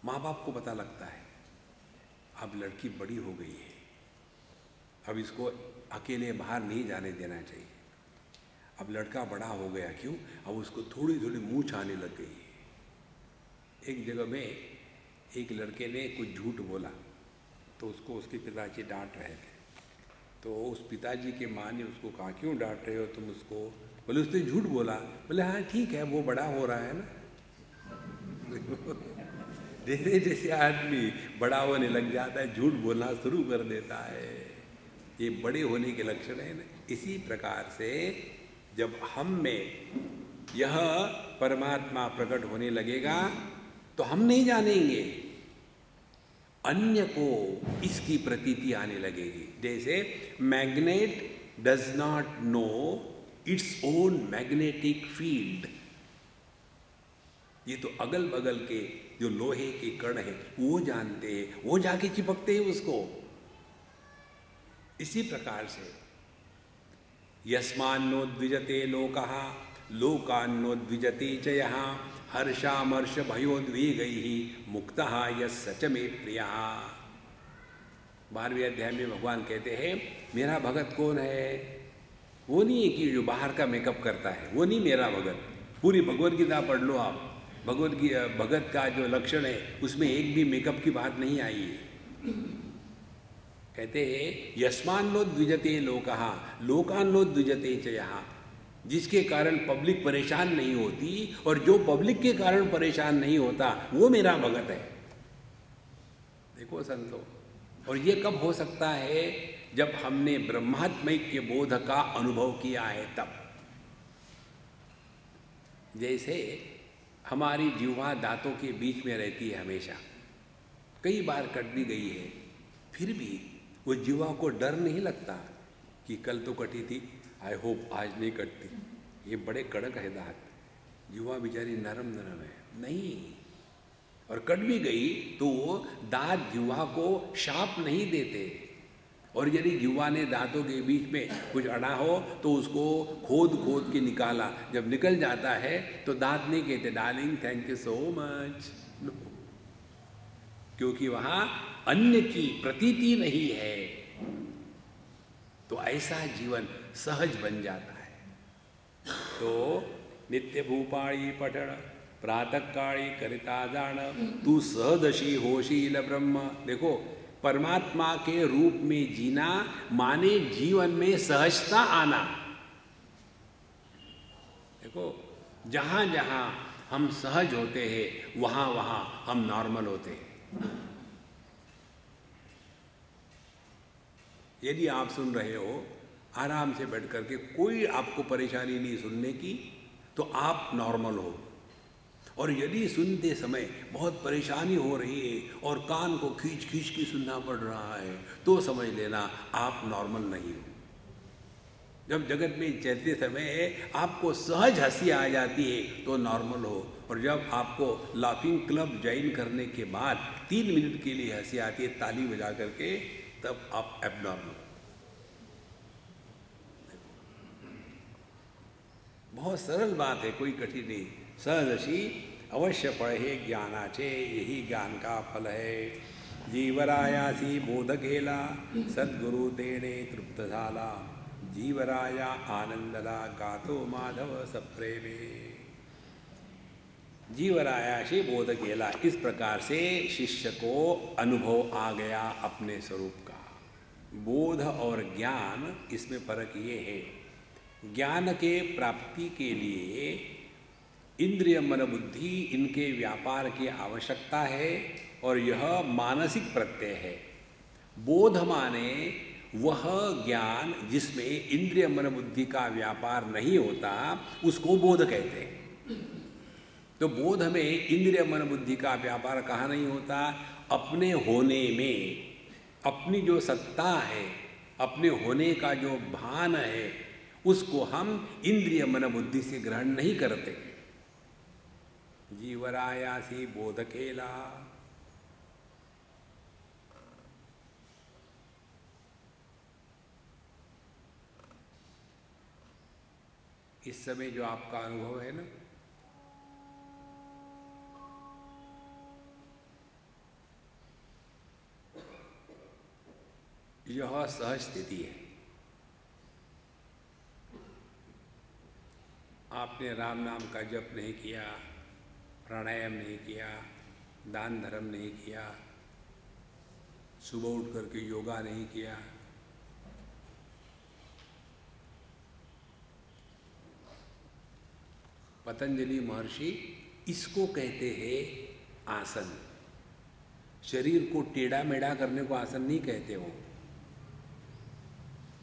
माँ बाप को पता लगता है अब लड़की बड़ी हो गई है, अब इसको अकेले बाहर नहीं जाने देना चाहिए। अब लड़का बड़ा हो गया, क्यों? अब उसको थोड़ी थोड़ी मूंछ आने लग गई है। एक जगह में एक लड़के ने कुछ झूठ बोला तो उसको उसके पिताजी डांट रहे थे। तो उस पिताजी के माँ ने उसको कहा क्यों डांट रहे हो तुम उसको? बोले उसने झूठ बोला। बोले हाँ ठीक है वो बड़ा हो रहा है ना जैसे जैसे आदमी बड़ा होने लग जाता है झूठ बोलना शुरू कर देता है। ये बड़े होने के लक्षण है ना। इसी प्रकार से जब हम में यह परमात्मा प्रकट होने लगेगा तो हम नहीं जानेंगे, अन्य को इसकी प्रतीति आने लगेगी। जैसे magnet does not know its own magnetic field. ये तो अगल बगल के जो लोहे के कण हैं वो जानते हैं, वो जाके चिपकते हैं उसको। इसी प्रकार से यस्मान्नो द्विजते लोकः लोकान्नो द्विजते च यः हर्षामर्ष भयोद्वेगैहि मुक्तः यस् सच मे प्रियः। 12वें अध्याय में भगवान कहते हैं मेरा भगत कौन है? वो नहीं है कि जो बाहर का मेकअप करता है, वो नहीं मेरा भगत। पूरी भगवद गीता पढ़ लो आप, भगत का जो लक्षण है उसमें एक भी मेकअप की बात नहीं आई है। कहते हैं यस्मान्नो द्विजते लोकः लोकान्नो द्विजते च यः। जिसके कारण पब्लिक परेशान नहीं होती और जो पब्लिक के कारण परेशान नहीं होता वो मेरा भगत है। देखो संतो, और ये कब हो सकता है? जब हमने ब्रह्मात्मैक्य बोध का अनुभव किया है तब। जैसे हमारी जिह्वा दांतों के बीच में रहती है हमेशा, कई बार कट भी गई है, फिर भी वो जीवा को डर नहीं लगता कि कल तो कटी थी, आई होप आज नहीं कटती, ये बड़े कड़क है दांत, जीवा बेचारी नरम नरम है, नहीं। और कट भी गई तो वो दांत जीवा को शाप नहीं देते। और यदि जीवा ने दांतों के बीच में कुछ अड़ा हो तो उसको खोद खोद के निकाला, जब निकल जाता है तो दांत नहीं कहते darling thank you so much, क्योंकि वहां अन्य की प्रतीति नहीं है। तो ऐसा जीवन सहज बन जाता है। तो नित्य भूपाणी पठण प्रातः काली करिता जान, तू सहदशी होशील ब्रह्म। देखो, परमात्मा के रूप में जीना माने जीवन में सहजता आना। देखो, जहां जहां हम सहज होते हैं वहां वहां हम नॉर्मल होते हैं। यदि आप सुन रहे हो आराम से बैठ करके, कोई आपको परेशानी नहीं सुनने की, तो आप नॉर्मल हो। और यदि सुनते समय बहुत परेशानी हो रही है और कान को खींच खींच के सुनना पड़ रहा है, तो समझ लेना आप नॉर्मल नहीं हो। जब जगत में चलते समय आपको सहज हंसी आ जाती है तो नॉर्मल हो, और जब आपको लाफिंग क्लब ज्वाइन करने के बाद 3 मिनट के लिए हंसी आती है ताली बजा करके, तब आप एबनॉर्मल। बहुत सरल बात है, कोई कठिन नहीं। सहदशी अवश्य पढ़े ज्ञानाचे, यही ज्ञान का फल है। जीवरायासी बोध केला, सद्गुरु तेणे तृप्त झाला, जीवराया आनंदला गातो माधव सप्रेमे। जीवरायासी बोध केला, इस प्रकार से शिष्य को अनुभव आ गया अपने स्वरूप का। बोध और ज्ञान, इसमें फर्क ये है, ज्ञान के प्राप्ति के लिए इंद्रिय मन बुद्धि इनके व्यापार की आवश्यकता है, और यह मानसिक प्रत्यय है। बोध माने वह ज्ञान जिसमें इंद्रिय मन बुद्धि का व्यापार नहीं होता, उसको बोध कहते हैं। तो बोध में इंद्रिय मन बुद्धि का व्यापार कहाँ नहीं होता? अपने होने में, अपनी जो सत्ता है, अपने होने का जो भान है, उसको हम इंद्रिय मन बुद्धि से ग्रहण नहीं करते। जीवरायासी बोध केला। इस समय जो आपका अनुभव है ना, यह सहज स्थिति है। आपने राम नाम का जप नहीं किया, प्राणायाम नहीं किया, दान धर्म नहीं किया, सुबह उठ करके योगा नहीं किया, पतंजलि महर्षि इसको कहते हैं आसन। शरीर को टेढ़ा मेढ़ा करने को आसन नहीं कहते हो।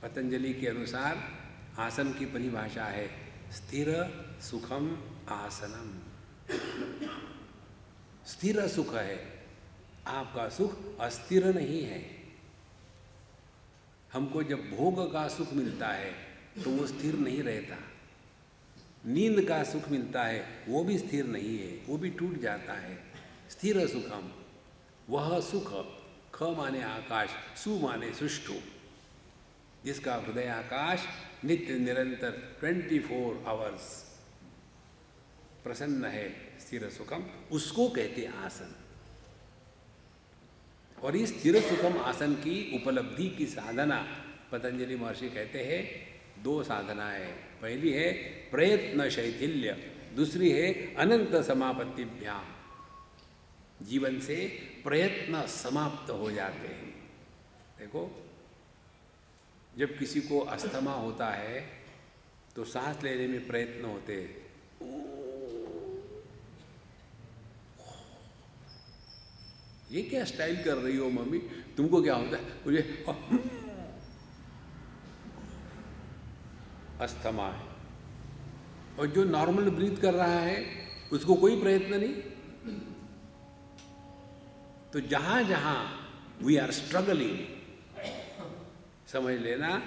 पतंजलि के अनुसार आसन की परिभाषा है स्थिर सुखम आसनम। स्थिर सुख है, आपका सुख अस्थिर नहीं है। हमको जब भोग का सुख मिलता है तो वो स्थिर नहीं रहता। नींद का सुख मिलता है वो भी स्थिर नहीं है, वो भी टूट जाता है। स्थिर सुखम, वह सुख, ख माने आकाश, सु माने सुष्ठु, जिसका हृदय आकाश नित्य निरंतर 24 आवर्स प्रसन्न है, स्थिर सुखम, उसको कहते आसन। और इस स्थिर सुखम आसन की उपलब्धि की साधना पतंजलि महर्षि कहते हैं 2 साधनाएं। पहली है प्रयत्न शैथिल्य, दूसरी है अनंत समापत्तिभ्याम। जीवन से प्रयत्न समाप्त हो जाते हैं। देखो, जब किसी को अस्थमा होता है तो सांस लेने में प्रयत्न होते हैं। ये क्या स्टाइल कर रही हो मम्मी, तुमको क्या होता है? मुझे अस्थमा है। और जो नॉर्मल ब्रीथ कर रहा है उसको कोई प्रयत्न नहीं। तो जहाँ जहाँ वी आर स्ट्रगलिंग, समझ लेना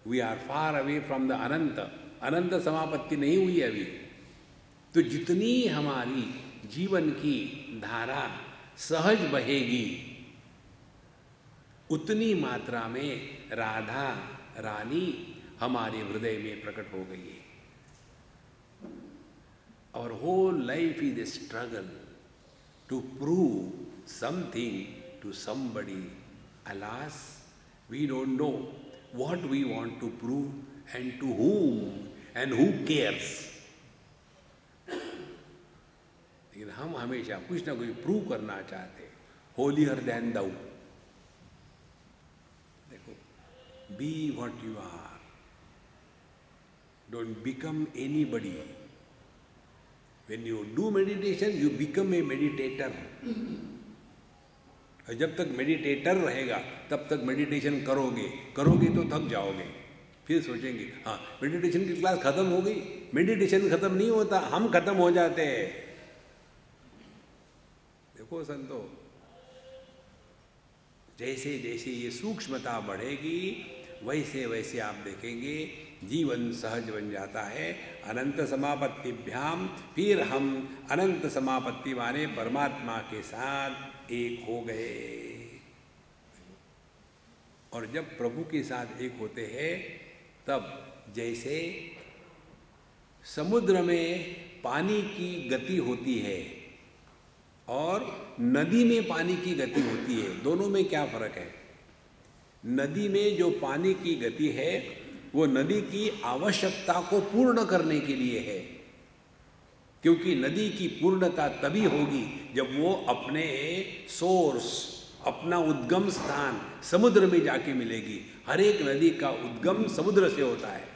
we are far away from the anant. अनंत समापत्ति नहीं हुई अभी। तो जितनी हमारी जीवन की धारा सहज बहेगी, उतनी मात्रा में राधा रानी हमारे हृदय में प्रकट हो गई है। और whole life is a struggle to prove something to somebody. Alas, we don't know what we want to prove and to whom and who cares. लेकिन हम हमेशा कुछ ना कुछ प्रूव करना चाहते। Holier than thou. देखो, be what you are, don't become anybody. When you do meditation, you become a meditator. और जब तक मेडिटेटर रहेगा तब तक मेडिटेशन करोगे तो थक जाओगे, फिर सोचेंगे हाँ मेडिटेशन की क्लास खत्म हो गई। मेडिटेशन खत्म नहीं होता, हम खत्म हो जाते हैं। देखो संतो, जैसे जैसे ये सूक्ष्मता बढ़ेगी वैसे वैसे आप देखेंगे जीवन सहज बन जाता है। अनंत समापत्तिभ्याम, फिर हम अनंत समापत्ति वाले परमात्मा के साथ एक हो गए। और जब प्रभु के साथ एक होते हैं तब जैसे समुद्र में पानी की गति होती है और नदी में पानी की गति होती है, दोनों में क्या फर्क है? नदी में जो पानी की गति है वो नदी की आवश्यकता को पूर्ण करने के लिए है, क्योंकि नदी की पूर्णता तभी होगी जब वो अपने सोर्स, अपना उद्गम स्थान समुद्र में जाके मिलेगी। हर एक नदी का उद्गम समुद्र से होता है,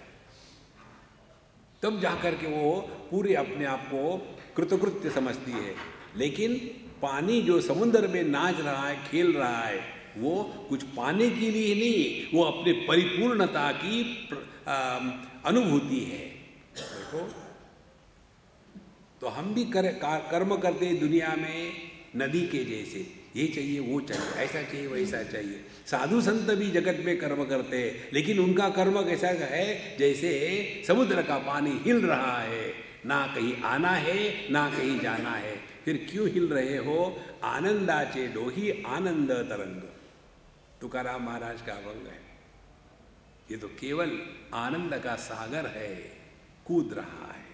तब जाकर के वो पूरे अपने आप को कृतकृत्य समझती है। लेकिन पानी जो समुद्र में नाच रहा है, खेल रहा है, वो कुछ पाने के लिए नहीं, वो अपने परिपूर्णता की अनुभूति है। देखो, तो हम भी कर्म करते हैं दुनिया में नदी के जैसे, ये चाहिए वो चाहिए, ऐसा चाहिए वैसा चाहिए। साधु संत भी जगत में कर्म करते हैं, लेकिन उनका कर्म कैसा है? जैसे समुद्र का पानी हिल रहा है, ना कहीं आना है ना कहीं जाना है। फिर क्यों हिल रहे हो? आनंदाचे डोही आनंद तरंग, तुकाराम महाराज का अभंग है। ये तो केवल आनंद का सागर है, कूद रहा है।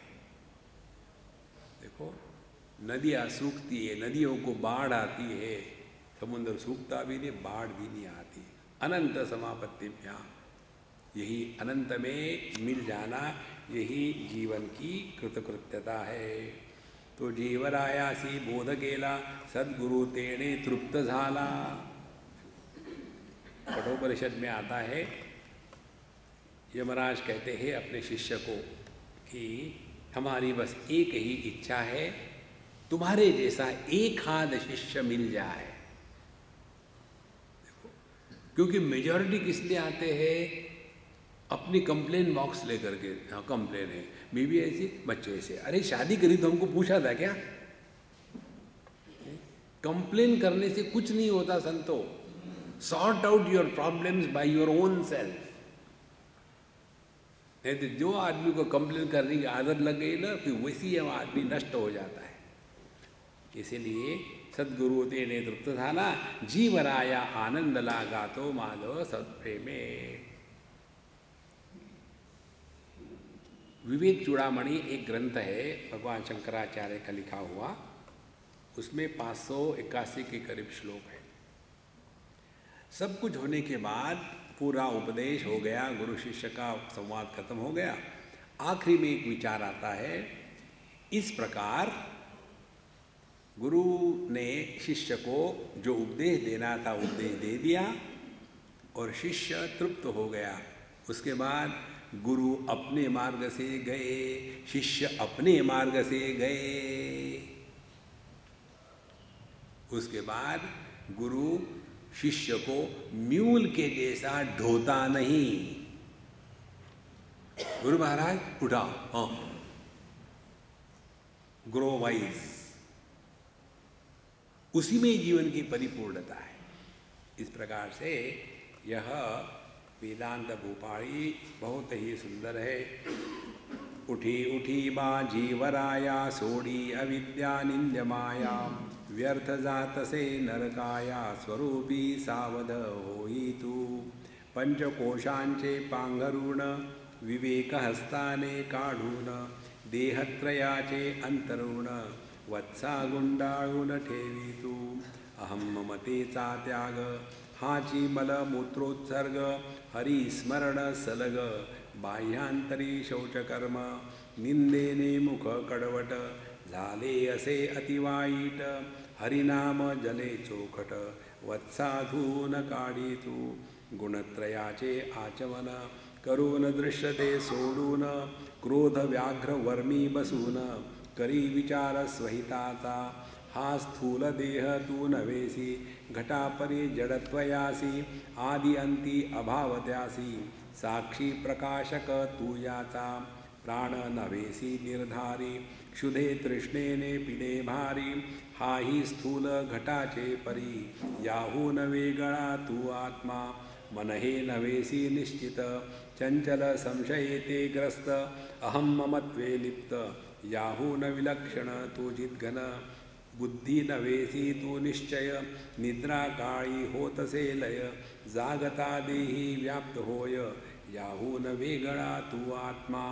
देखो, नदियाँ सूखती है, नदियों को बाढ़ आती है, समुद्र सूखता भी नहीं, बाढ़ भी नहीं आती। अनंत समापत्तिभ्याम, यही अनंत में मिल जाना, यही जीवन की कृतकृत्यता है। तो जीवरायासी बोध केला, सद्गुरु तेणे तृप्त झाला। कठोपनिषद में आता है, यमराज कहते हैं अपने शिष्य को कि हमारी बस एक ही इच्छा है, तुम्हारे जैसा एक हाथ शिष्य मिल जाए। देखो, क्योंकि मेजॉरिटी किस लिए आते हैं? अपनी कंप्लेन बॉक्स लेकर के, हाँ कंप्लेन है, बीवी ऐसी, बच्चे ऐसे। अरे शादी करी तो हमको पूछा था क्या? कंप्लेन करने से कुछ नहीं होता संतो। Sort out your problems by your own self. नहीं तो जो आदमी को कंप्लेन करने की आदत लग गई ना, फिर वैसी वो आदमी नष्ट हो जाता है। इसीलिए सद्गुरु तेने तृप्त झाला, जीवराया आनंद लागा तो माधव सत्प्रेमे। विवेक चूड़ामणि एक ग्रंथ है भगवान शंकराचार्य का लिखा हुआ, उसमें 581 के करीब श्लोक है। सब कुछ होने के बाद पूरा उपदेश हो गया, गुरु शिष्य का संवाद खत्म हो गया। आखिरी में एक विचार आता है, इस प्रकार गुरु ने शिष्य को जो उपदेश देना था उपदेश दे दिया और शिष्य तृप्त हो गया। उसके बाद गुरु अपने मार्ग से गए, शिष्य अपने मार्ग से गए। उसके बाद गुरु शिष्य को म्यूल के जैसा ढोता नहीं। गुरु महाराज उठाओ, हाँ, ग्रो वाइज। उसी में जीवन की परिपूर्णता है। इस प्रकार से यह वेदांत भूपाली बहुत ही सुंदर है। उठी उठी बाजी वराया, सोडी अविद्या निंद्य माया, व्यर्थ जात से नरकाया, स्वरूपी सावध होई तू। पंचकोशांचे पांघरून विवेक हस्ताने काढून, देहत्रयाचे अंतरुण वत्सा गुंडाळून ठेवी तू। अहम ममतेचा त्याग हाची मलमूत्रोत्सर्ग, हरिस्मरण सलग बाह्यांतरी शौचकर्म, निंदेने मुख कडवट झाले असे अतिवाईट, हरिनाम जले चोखट वत्साधून काढी तू। गुणत्रयाचे आचमन करून दृश्यते सोडून, क्रोध व्याघ्र वर्मी बसून करी विचार स्वहिताचा, हा स्थूल देह तू नवेसी घटापरी जडत्वयासी, आदि अंती अभाव त्यासी साक्षी प्रकाशक तू याचा। प्राण नवेसी निर्धारी क्षुधे तृष्णेने पिडे भारी, हाही स्थूल घटाचे परी याहून वेगळा तू आत्मा। मन हे नवेसी निश्चित चंचल संशयेते ग्रस्त, अहम ममत्वे लिप्त याहून विलक्षण तू चिद्घन। बुद्धी नवेसी तू निश्चय निद्रा काळी होतसे लय, जागता देही व्याप्त होय याहून वेगळा तू आत्मा।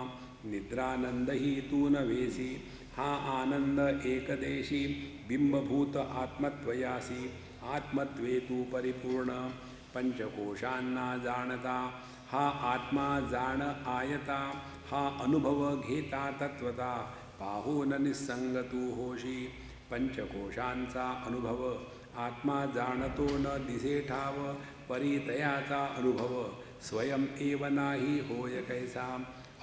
निद्रानंदही तू नवेसी हा आनंद एकदेशी, बिंबभूत आत्मत्वयासी आत्मत्वे तू परिपूर्ण। पंचकोशांना जाणता हा आत्मा जाण आयता, हा अनुभव घेता तत्वता पाहून निस्संग तू होशी। पंचकोशांचा अनुभव आत्मा जाणतो न दिसे ठाव, परितयाचा अनुभव स्वयं एव नाही होय कैसा।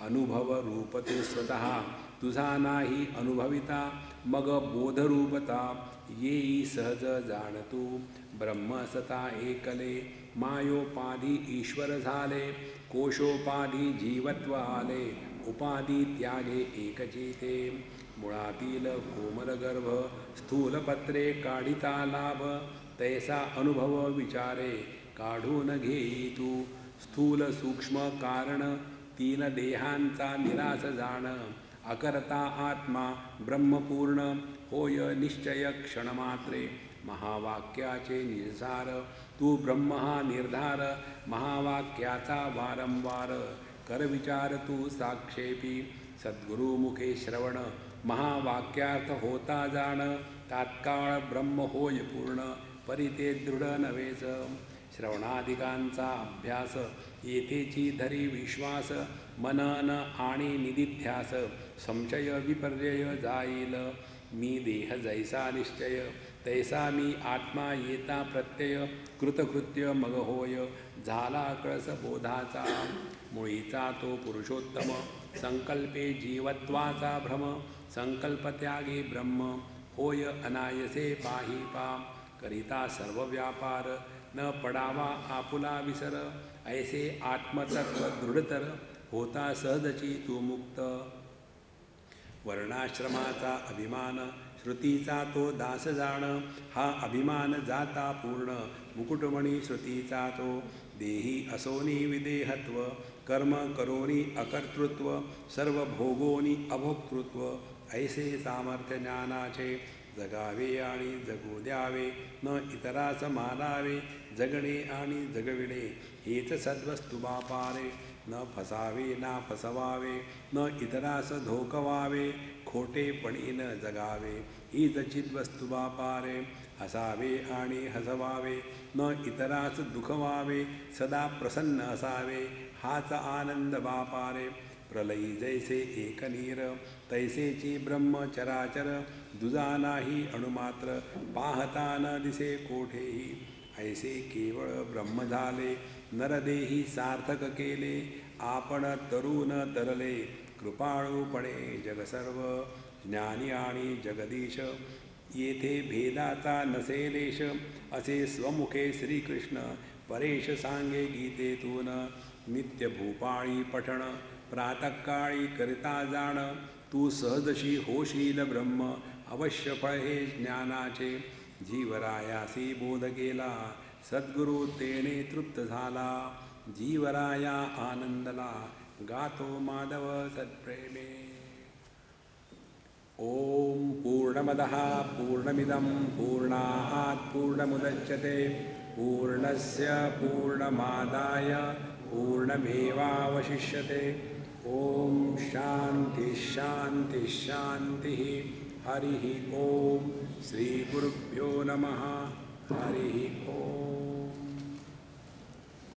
अनुभव रूप ते स्वतः तुझा नाही अनुभविता, मग बोधरूपता येई सहज जाण तू। ब्रह्म सता एकले मायोपाधी ईश्वर झाले, कोशोपाधी जीवत्व आले उपाधी त्यागे एकचिते। मुळातील कोमल गर्भ स्थूलपत्रे काढिता लाभ, तैसा अनुभव विचारे काढून घेई तू। स्थूल सूक्ष्म कारण तीन देहांचा निरास जाण, अकर्ता आत्मा ब्रह्मपूर्ण होय निश्चय क्षणमात्रे। महावाक्याचे निर्धार तू ब्रह्म हा निर्धार, महावाक्याचा वारंवार कर विचार तू साक्षेपी। सद्गुरुमुखे श्रवण महावाक्यार्थ होता जाण, तात्काळ ब्रह्म होय पूर्ण परिते दृढ नवेच। श्रवणादिकांचा अभ्यास येथेची धरी विश्वास, मनन आणि निदिध्यास संशय विपर्यय जाईल। मी देह जैसा निश्चय तैसा मी आत्मा येता प्रत्यय, कृतकृत्य मग होय झाला कळस बोधाचा। मुळीचा तो पुरुषोत्तम संकल्पे जीवत्वाचा भ्रम, संकल्पत्यागे ब्रह्म होय अनायसे पाही पा। करिता सर्व व्यापार न पडावा आपुला विसर, ऐसे आत्मतत्व दृढतर होता सहजची तू मुक्त। वर्णाश्रमाचा अभिमान श्रुतीचा तो दास जाण, हा अभिमान जाता पूर्ण मुकुटमणी श्रुतीचा तो। देही असोनी विदेहत्व कर्म करोनी अकर्तृत्व, सर्व भोगोनी अभोक्तृत्व ऐसे सामर्थ्य ज्ञानाचे। जगावे आणि जगू द्यावे न इतरास मानावे, जगणे आणि जगविणे हेच सद्वस्तु बापारे। न फसावे ना फसवावे न इतरास धोकवावे, खोटेपणी न जगावे हीच चिद्वस्तु बापारे। हसावे आणि हसवावे न इतरास दुखवावे, सदा प्रसन्न असावे हाच आनंद बापारे। प्रलयी जैसे एक नीर तैसेची ब्रह्म चराचर, दुजा नाही अणुमात्र पाहता न दिसे कोठेही। ऐसे केवळ ब्रह्म झाले नरदेही सार्थक केले, आपण तरुण तरले कृपाळूपणे जग सर्व। ज्ञानी आणि जगदीश येथे भेदाचा नसेलेश, असे स्वमुखे श्रीकृष्ण परेश सांगे गीतेतून। नित्य भूपाळी पठण प्रातःकाळी करिता जाण, तू सहजशी होशील ब्रह्म अवश्य फळ हे ज्ञानाचे। जीवरायासी बोध केला, सद्गुरु तेने तृप्त झाला. जीवराया आनंदला, गातो माधव सत्प्रेमे. ओम पूर्णमदः पूर्णमिदं पूर्णात् पूर्णमुदच्यते पूर्णस्य पूर्णमादाय पूर्णमेवावशिष्यते. ओम शांति शांति शांति. हरि ओम. श्री गुरुभ्यो नमः. हरि ओम.